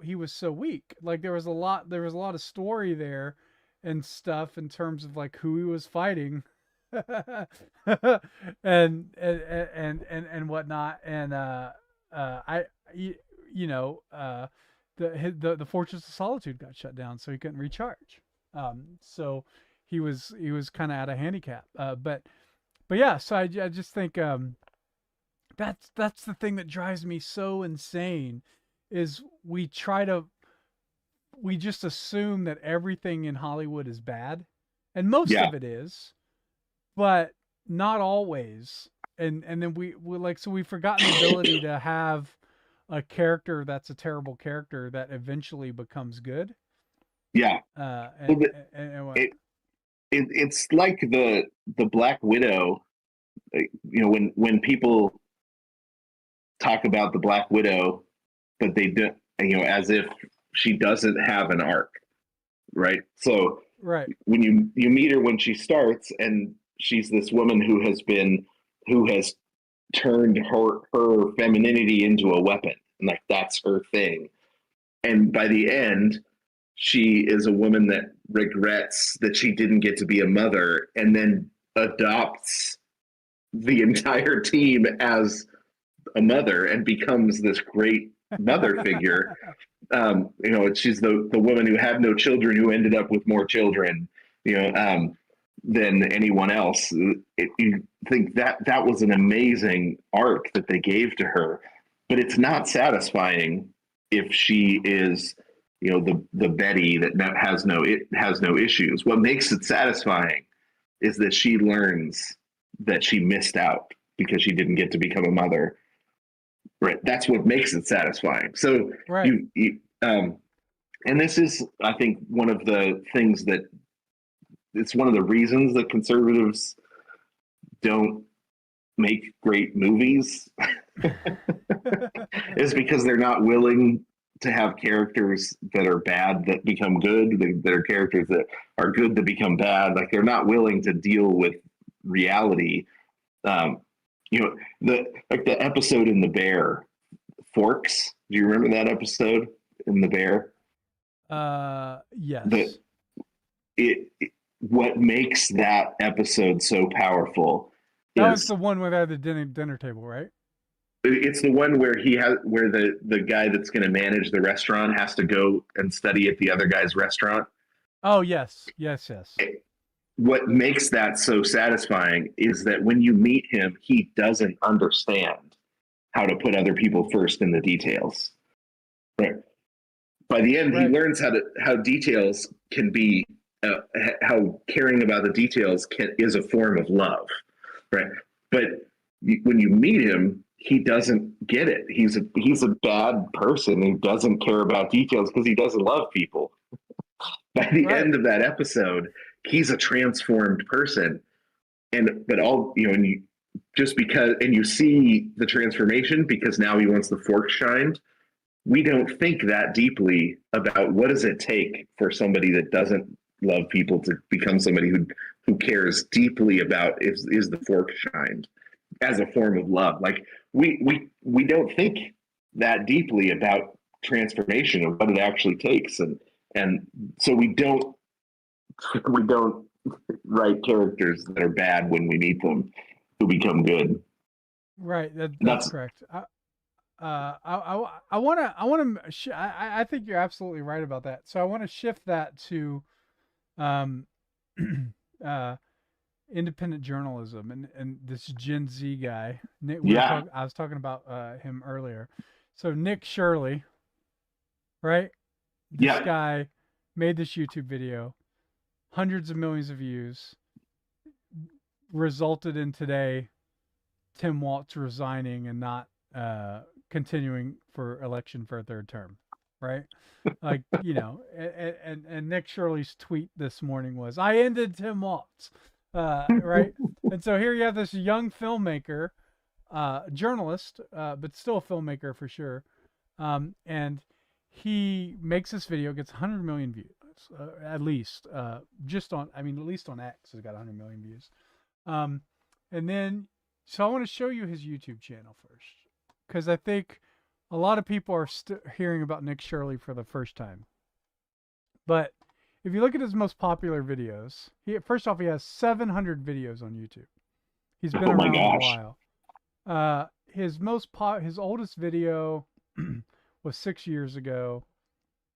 weak. Like there was a lot of story there and stuff in terms of like who he was fighting and whatnot. And I you know the Fortress of Solitude got shut down, so he couldn't recharge. So he was kind of at a handicap. But yeah, so I just think that's the thing that drives me so insane is we just assume that everything in Hollywood is bad, and most Yeah. of it is, but not always. And then we like so we've forgotten the ability to have a character that's a terrible character that eventually becomes good. Yeah. Well, it's like the Black Widow. When people talk about the Black Widow, but they do, as if she doesn't have an arc, right? So right. when you meet her when she starts, and she's this woman who has turned her femininity into a weapon, and like that's her thing. And by the end, she is a woman that regrets that she didn't get to be a mother, and then adopts the entire team as a mother and becomes this great mother figure. She's the woman who had no children who ended up with more children, than anyone else. You think that was an amazing arc that they gave to her, but it's not satisfying if she is, the Betty that has no issues. What makes it satisfying is that she learns that she missed out because she didn't get to become a mother. Right. That's what makes it satisfying. So Right. and this is, I think, one of the things that it's one of the reasons that conservatives don't make great movies is because they're not willing to have characters that are bad that become good, that are characters that are good that become bad. Like, they're not willing to deal with reality. The episode in The Bear, Forks. Do you remember that episode in The Bear? Yes. What makes that episode so powerful? That was the one where they had the dinner table, right? It's the one where where the guy that's going to manage the restaurant has to go and study at the other guy's restaurant. Oh, yes. What makes that so satisfying is that when you meet him, he doesn't understand how to put other people first in the details. Right. By the end, he learns how details can be, how caring about the details is a form of love. Right. But when you meet him, he doesn't get it. He's a bad person who doesn't care about details because he doesn't love people. By the end of that episode, he's a transformed person. And you see the transformation because now he wants the fork shined. We don't think that deeply about what does it take for somebody that doesn't love people to become somebody who cares deeply about is the fork shined as a form of love. Like, we don't think that deeply about transformation and what it actually takes, and so we don't write characters that are bad when we meet them who become good. Right. That's correct. I want to. I think you're absolutely right about that. So I want to shift that to, independent journalism and this Gen Z guy. Nick, I was talking about him earlier. So Nick Shirley, right? This guy made this YouTube video, hundreds of millions of views, resulted in today Tim Walz resigning and not continuing for election for a third term, right? Like, and Nick Shirley's tweet this morning was, "I ended Tim Walz," right? And so here you have this young filmmaker, journalist, but still a filmmaker for sure, and he makes this video, gets 100 million views, at least, at least on X has got 100 million views, and then. So I want to show you his YouTube channel first, because I think a lot of people are hearing about Nick Shirley for the first time. But if you look at his most popular videos, first off, he has 700 videos on YouTube. He's been around a while. His oldest video was 6 years ago,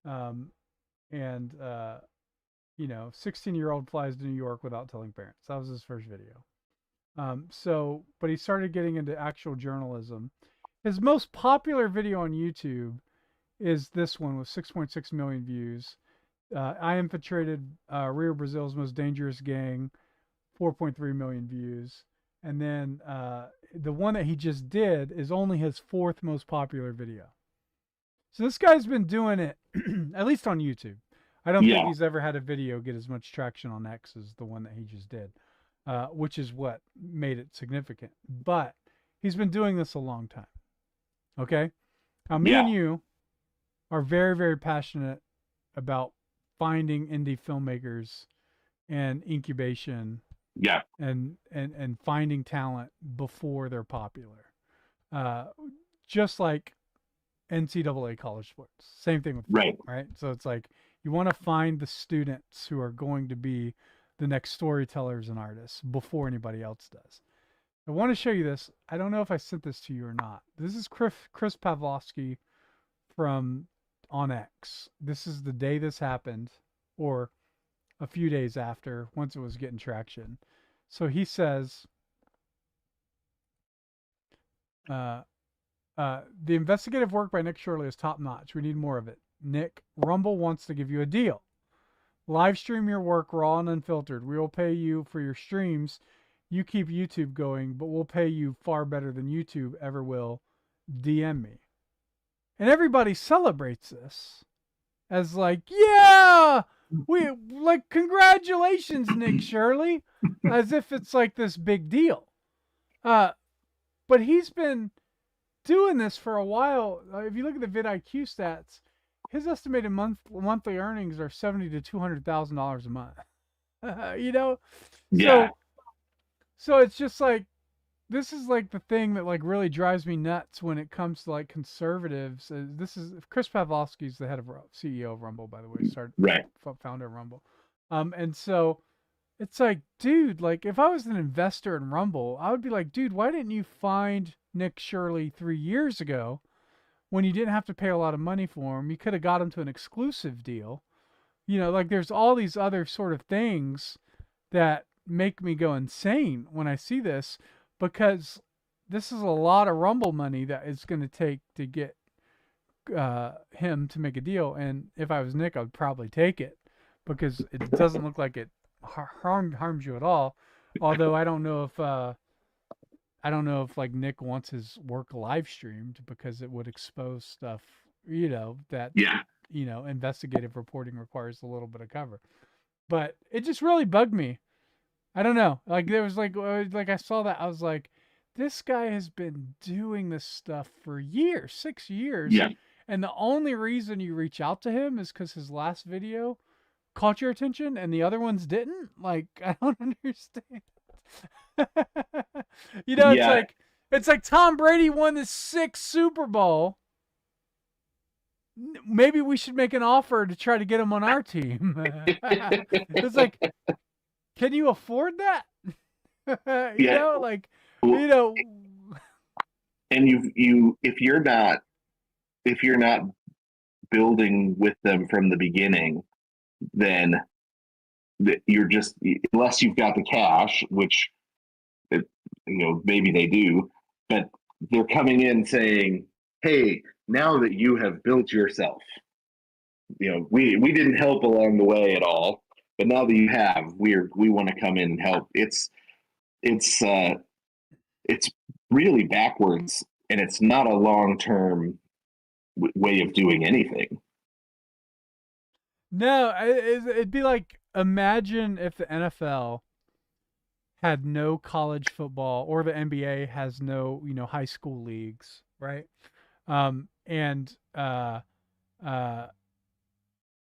and 16-year-old flies to New York without telling parents. That was his first video. But he started getting into actual journalism. His most popular video on YouTube is this one with 6.6 million views. I infiltrated Rio Brazil's most dangerous gang, 4.3 million views. And then the one that he just did is only his fourth most popular video. So this guy's been doing it, at least on YouTube. I don't think he's ever had a video get as much traction on X as the one that he just did. Which is what made it significant. But he's been doing this a long time. Okay? Now, me and you are very, very passionate about finding indie filmmakers and incubation. Yeah. And finding talent before they're popular. Just like NCAA college sports. Same thing with film, right? So it's like you want to find the students who are going to be the next storytellers and artists before anybody else does. I want to show you this. I don't know if I sent this to you or not. This is Chris Pavlovsky from On X. This is the day this happened, or a few days after, once it was getting traction. So he says, the investigative work by Nick Shirley is top notch. We need more of it. Nick, Rumble wants to give you a deal. Live stream your work raw and unfiltered. We will pay you for your streams you keep YouTube going, but we'll pay you far better than YouTube ever will. DM me. And everybody celebrates this as like, yeah, we like, congratulations, Nick Shirley, as if it's like this big deal. But he's been doing this for a while. If you look at the vidIQ stats, his estimated monthly earnings are $70,000 to $200,000 a month. You know, Yeah. so it's just like, this is like the thing that like really drives me nuts when it comes to like conservatives. This is Chris Pavlovsky's the head of CEO of Rumble, by the way, Right. founder of Rumble. And so it's like, dude, like if I was an investor in Rumble, I would be like, dude, why didn't you find Nick Shirley 3 years ago when you didn't have to pay a lot of money for him? You could have got him to an exclusive deal. You know, like there's all these other sort of things that make me go insane when I see this, because this is a lot of Rumble money that is going to take to get him to make a deal. And if I was Nick, I would probably take it, because it doesn't look like it harms you at all. Although I don't know if like Nick wants his work live streamed, because it would expose stuff, you know, that Yeah. you know, investigative reporting requires a little bit of cover. But it just really bugged me. I don't know. Like there was like I saw that, I was like, this guy has been doing this stuff for years, 6 years. Yeah. And the only reason you reach out to him is because his last video caught your attention and the other ones didn't. Like, I don't understand. You know, Yeah. it's like Tom Brady won the 6th Super Bowl. Maybe we should make an offer to try to get him on our team. It's like, can you afford that? You Yeah. know, like, you know. And if you're not building with them from the beginning, then you're just, unless you've got the cash, which maybe they do, but they're coming in saying, hey, now that you have built yourself, we didn't help along the way at all, but now that you have, we want to come in and help. It's really backwards, and it's not a long-term way of doing anything. No, it'd be like, imagine if the NFL had no college football, or the NBA has no, high school leagues, right? And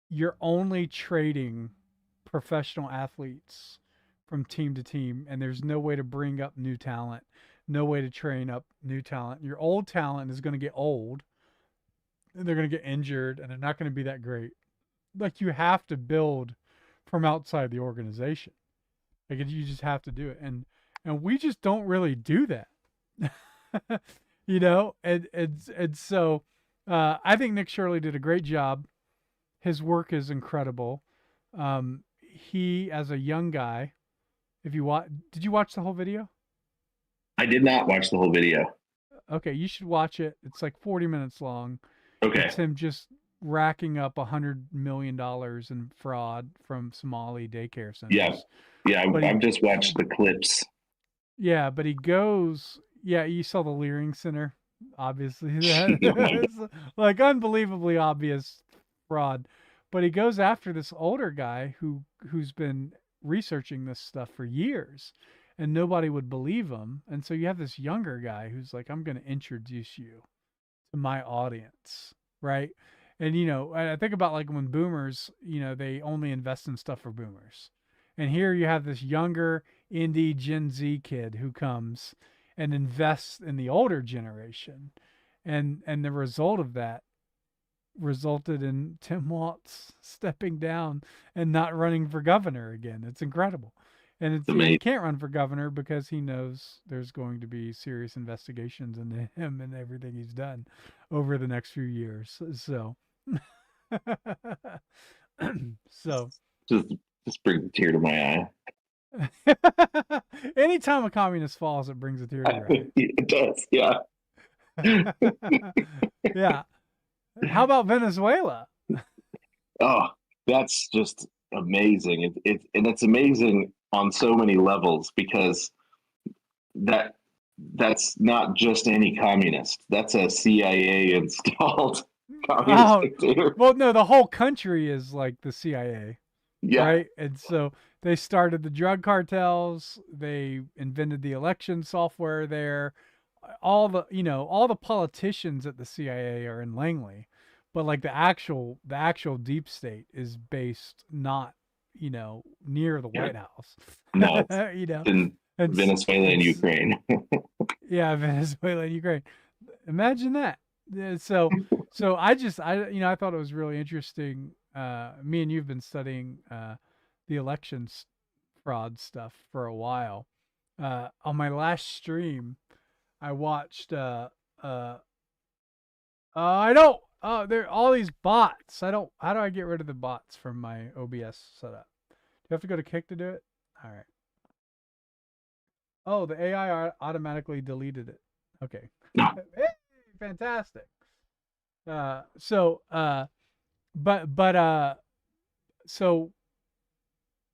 you're only trading professional athletes from team to team, and there's no way to bring up new talent, no way to train up new talent. Your old talent is going to get old, and they're going to get injured, and they're not going to be that great. Like, you have to build from outside the organization. Like, you just have to do it, and we just don't really do that. And so I think Nick Shirley did a great job. His work is incredible. He, as a young guy, did you watch the whole video? I did not watch the whole video. Okay, you should watch it. It's like 40 minutes long. Okay. It's him just racking up $100 million in fraud from Somali daycare centers. Yeah, I've just watched the clips. Yeah, but he goes, you saw the Leering Center, obviously. It's like unbelievably obvious fraud. But he goes after this older guy who's been researching this stuff for years, and nobody would believe him. And so you have this younger guy who's like, I'm going to introduce you to my audience, right? And, I think about like when boomers, they only invest in stuff for boomers. And here you have this younger indie Gen Z kid who comes and invests in the older generation. And the result of that resulted in Tim Walz stepping down and not running for governor again. It's incredible. And he can't run for governor because he knows there's going to be serious investigations into him and everything he's done over the next few years. So, just brings a tear to my eye. Anytime a communist falls, it brings a tear to your eye. It does, yeah. Yeah. How about Venezuela? Oh, that's just amazing. It's amazing on so many levels, because that's not just any communist. That's a CIA installed communist Oh, dictator. well, no, the whole country is like the CIA, Yeah. right? And so they started the drug cartels. They invented the election software there. All the politicians at the CIA are in Langley, but like the actual deep state is based not, near the Yeah. White House. No, it's in Venezuela and Ukraine. Yeah, Venezuela and Ukraine. Imagine that. Yeah, so I thought it was really interesting. Me and you've been studying the elections fraud stuff for a while. On my last stream, I watched I don't there are all these bots. How do I get rid of the bots from my OBS setup? Do you have to go to Kick to do it? All right. Oh, the AI automatically deleted it. Okay. Hey, fantastic. So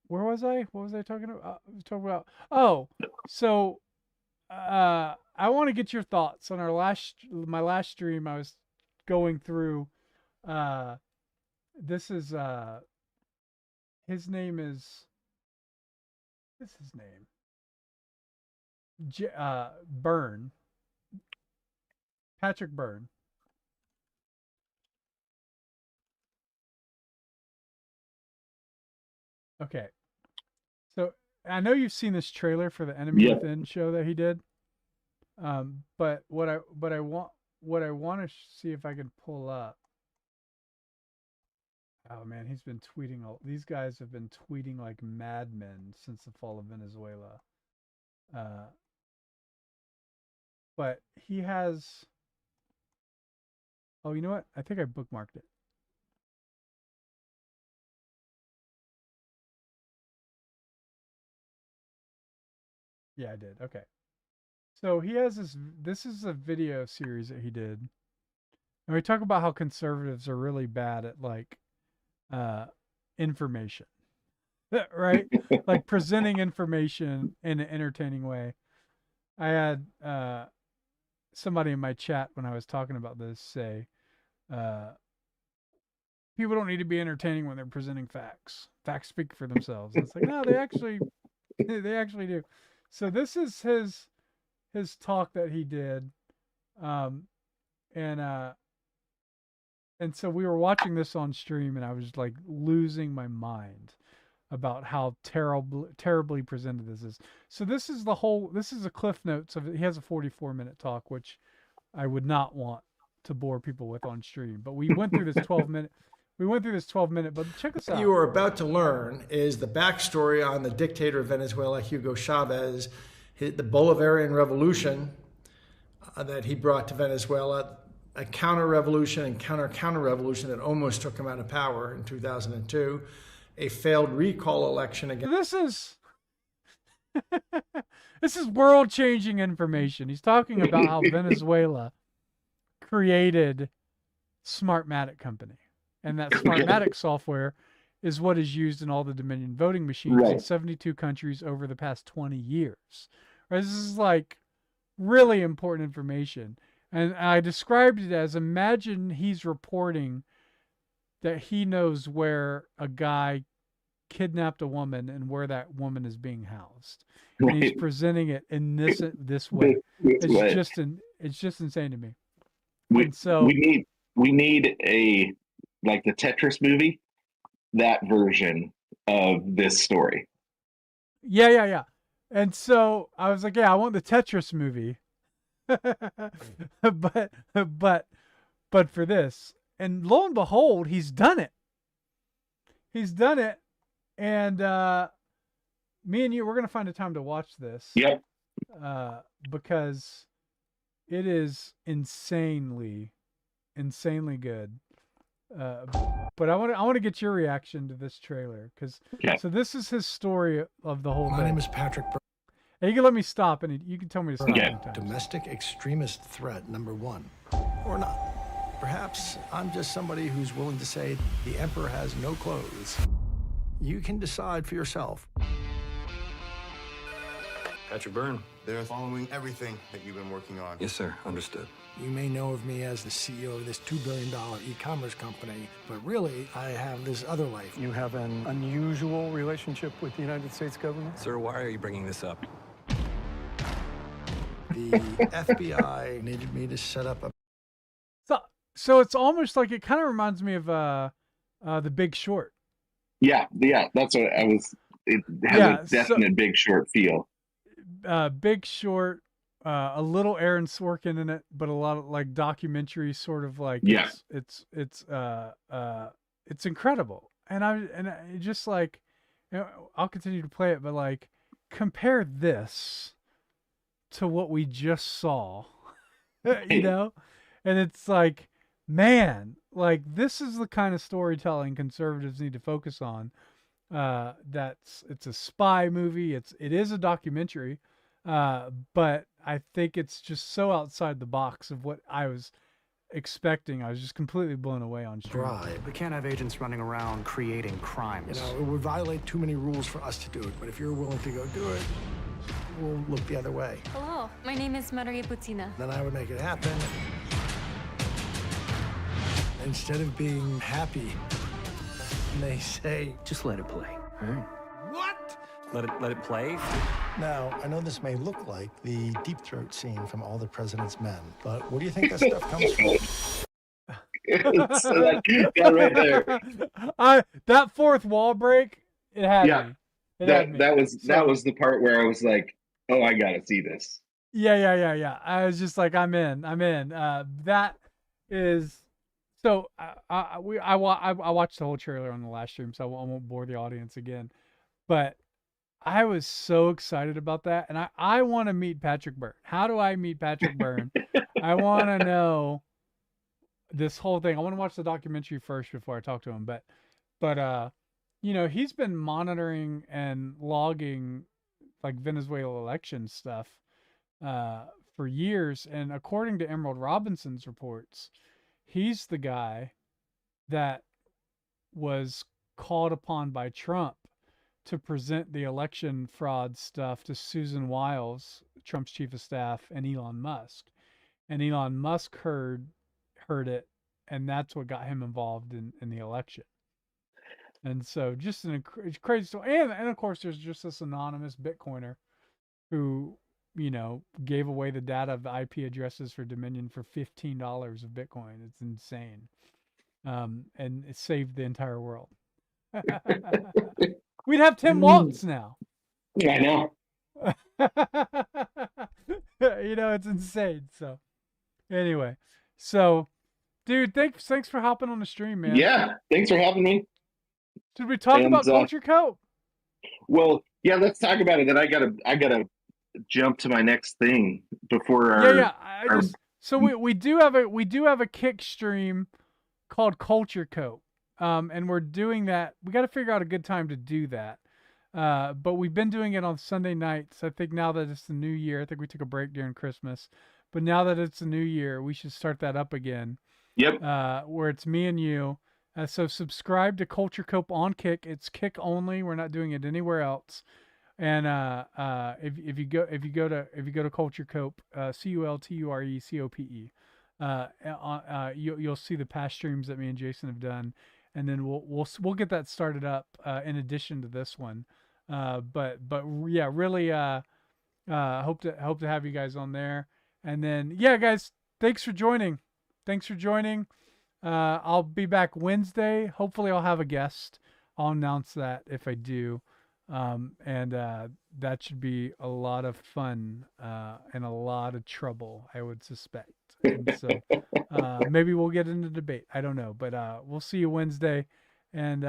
where was I? What was I talking about? Oh, so I want to get your thoughts on my last stream. I was going through this is his name is what's his name? Byrne. Patrick Byrne. Okay. So I know you've seen this trailer for the Enemy Within show that he did. But what I want to see if I can pull up. Oh man, he's been tweeting. These guys have been tweeting like madmen since the fall of Venezuela. But he has. Oh, you know what? I think I bookmarked it. Yeah, I did. Okay. So he has this is a video series that he did. And we talk about how conservatives are really bad at like information. Right? Like presenting information in an entertaining way. I had somebody in my chat when I was talking about this say people don't need to be entertaining when they're presenting facts. Facts speak for themselves. And it's like, no, they actually do. So this is his talk that he did. And so we were watching this on stream and I was like losing my mind about how terribly presented this is. So this is a cliff notes of it. He has a 44-minute talk, which I would not want to bore people with on stream. But we went through this 12-minute. But check this out. What you are about to learn is the backstory on the dictator of Venezuela, Hugo Chavez, the Bolivarian Revolution that he brought to Venezuela, a counter-revolution and counter-revolution that almost took him out of power in 2002, a failed recall election against... This is world-changing information. He's talking about how Venezuela created Smartmatic Company. And that Smartmatic software is what is used in all the Dominion voting machines in 72 countries over the past 20 years. Right? This is like really important information. And I described it as, imagine he's reporting that he knows where a guy kidnapped a woman and where that woman is being housed. And he's presenting it in this way. It's just insane to me. We need a, like the Tetris movie, that version of this story. Yeah. And so I was like, yeah, I want the Tetris movie. but for this. And lo and behold, he's done it. And me and you, we're going to find a time to watch this. Yep. Because it is insanely good. But I want to get your reaction to this trailer so this is his story of the whole thing. My name is Patrick Byrne. And you can let me stop and you can tell me to stop. Yeah. Domestic extremist threat number one, or not. Perhaps I'm just somebody who's willing to say the emperor has no clothes. You can decide for yourself. Patrick Byrne. They're following everything that you've been working on. Yes, sir. Understood. You may know of me as the CEO of this $2 billion e-commerce company, but really, I have this other life. You have an unusual relationship with the United States government? Sir, why are you bringing this up? The FBI needed me to set up a... So it's almost like, it kind of reminds me of The Big Short. Yeah, that's what I was. It has a definite Big Short feel. Big Short, a little Aaron Sorkin in it, but a lot of like documentary sort of like. Yeah. It's incredible, and I just like, I'll continue to play it, but like compare this to what we just saw, you know, and it's like, man, like this is the kind of storytelling conservatives need to focus on. It's a spy movie. It is a documentary, but I think it's just so outside the box of what I was expecting. I was just completely blown away on stream. We can't have agents running around creating crimes. You know, it would violate too many rules for us to do it, but if you're willing to go do it, we'll look the other way. Hello, my name is Maria Putina. Then I would make it happen. Instead of being happy, they say, Just let it play, all right? what? Let it play. Now, I know this may look like the Deep Throat scene from All the President's Men, but where do you think that stuff comes from? So that right there. That fourth wall break, it had me. That was the part where I was like, oh, I gotta see this. Yeah. I was just like, I'm in. That is. So I watched the whole trailer on the last stream, so I won't bore the audience again. But I was so excited about that, and I want to meet Patrick Byrne. How do I meet Patrick Byrne? I want to know this whole thing. I want to watch the documentary first before I talk to him. But you know, he's been monitoring and logging like Venezuela election stuff for years, and according to Emerald Robinson's reports, he's the guy that was called upon by Trump to present the election fraud stuff to Susan Wiles, Trump's chief of staff, and Elon Musk. And Elon Musk heard it, and that's what got him involved in the election. And so just an crazy story. And of course, there's just this anonymous Bitcoiner who, you know, gave away the data of the IP addresses for Dominion for $15 of Bitcoin. It's insane. And it saved the entire world. We'd have Tim Waltz now. Yeah, I know. You know, it's insane. So anyway, so dude, thanks for hopping on the stream, man. Yeah, thanks for having me. Should we talk about Culture Coat? Well, yeah, let's talk about it. Then I gotta jump to my next thing before our. So we do have a kick stream called Culture Coat. And we're doing that. We got to figure out a good time to do that. But we've been doing it on Sunday nights. I think now that it's the new year, I think we took a break during Christmas, but now that it's the new year, we should start that up again. Yep. Where it's me and you. So subscribe to Culture Cope on Kick. It's Kick only. We're not doing it anywhere else. And if you go to Culture Cope, CULTURECOPE, you'll see the past streams that me and Jason have done. And then we'll get that started up in addition to this one, but yeah, really hope to have you guys on there. And then yeah, guys, thanks for joining. I'll be back Wednesday. Hopefully, I'll have a guest. I'll announce that if I do, and that should be a lot of fun and a lot of trouble, I would suspect. And so maybe we'll get into debate. I don't know, but we'll see you Wednesday. And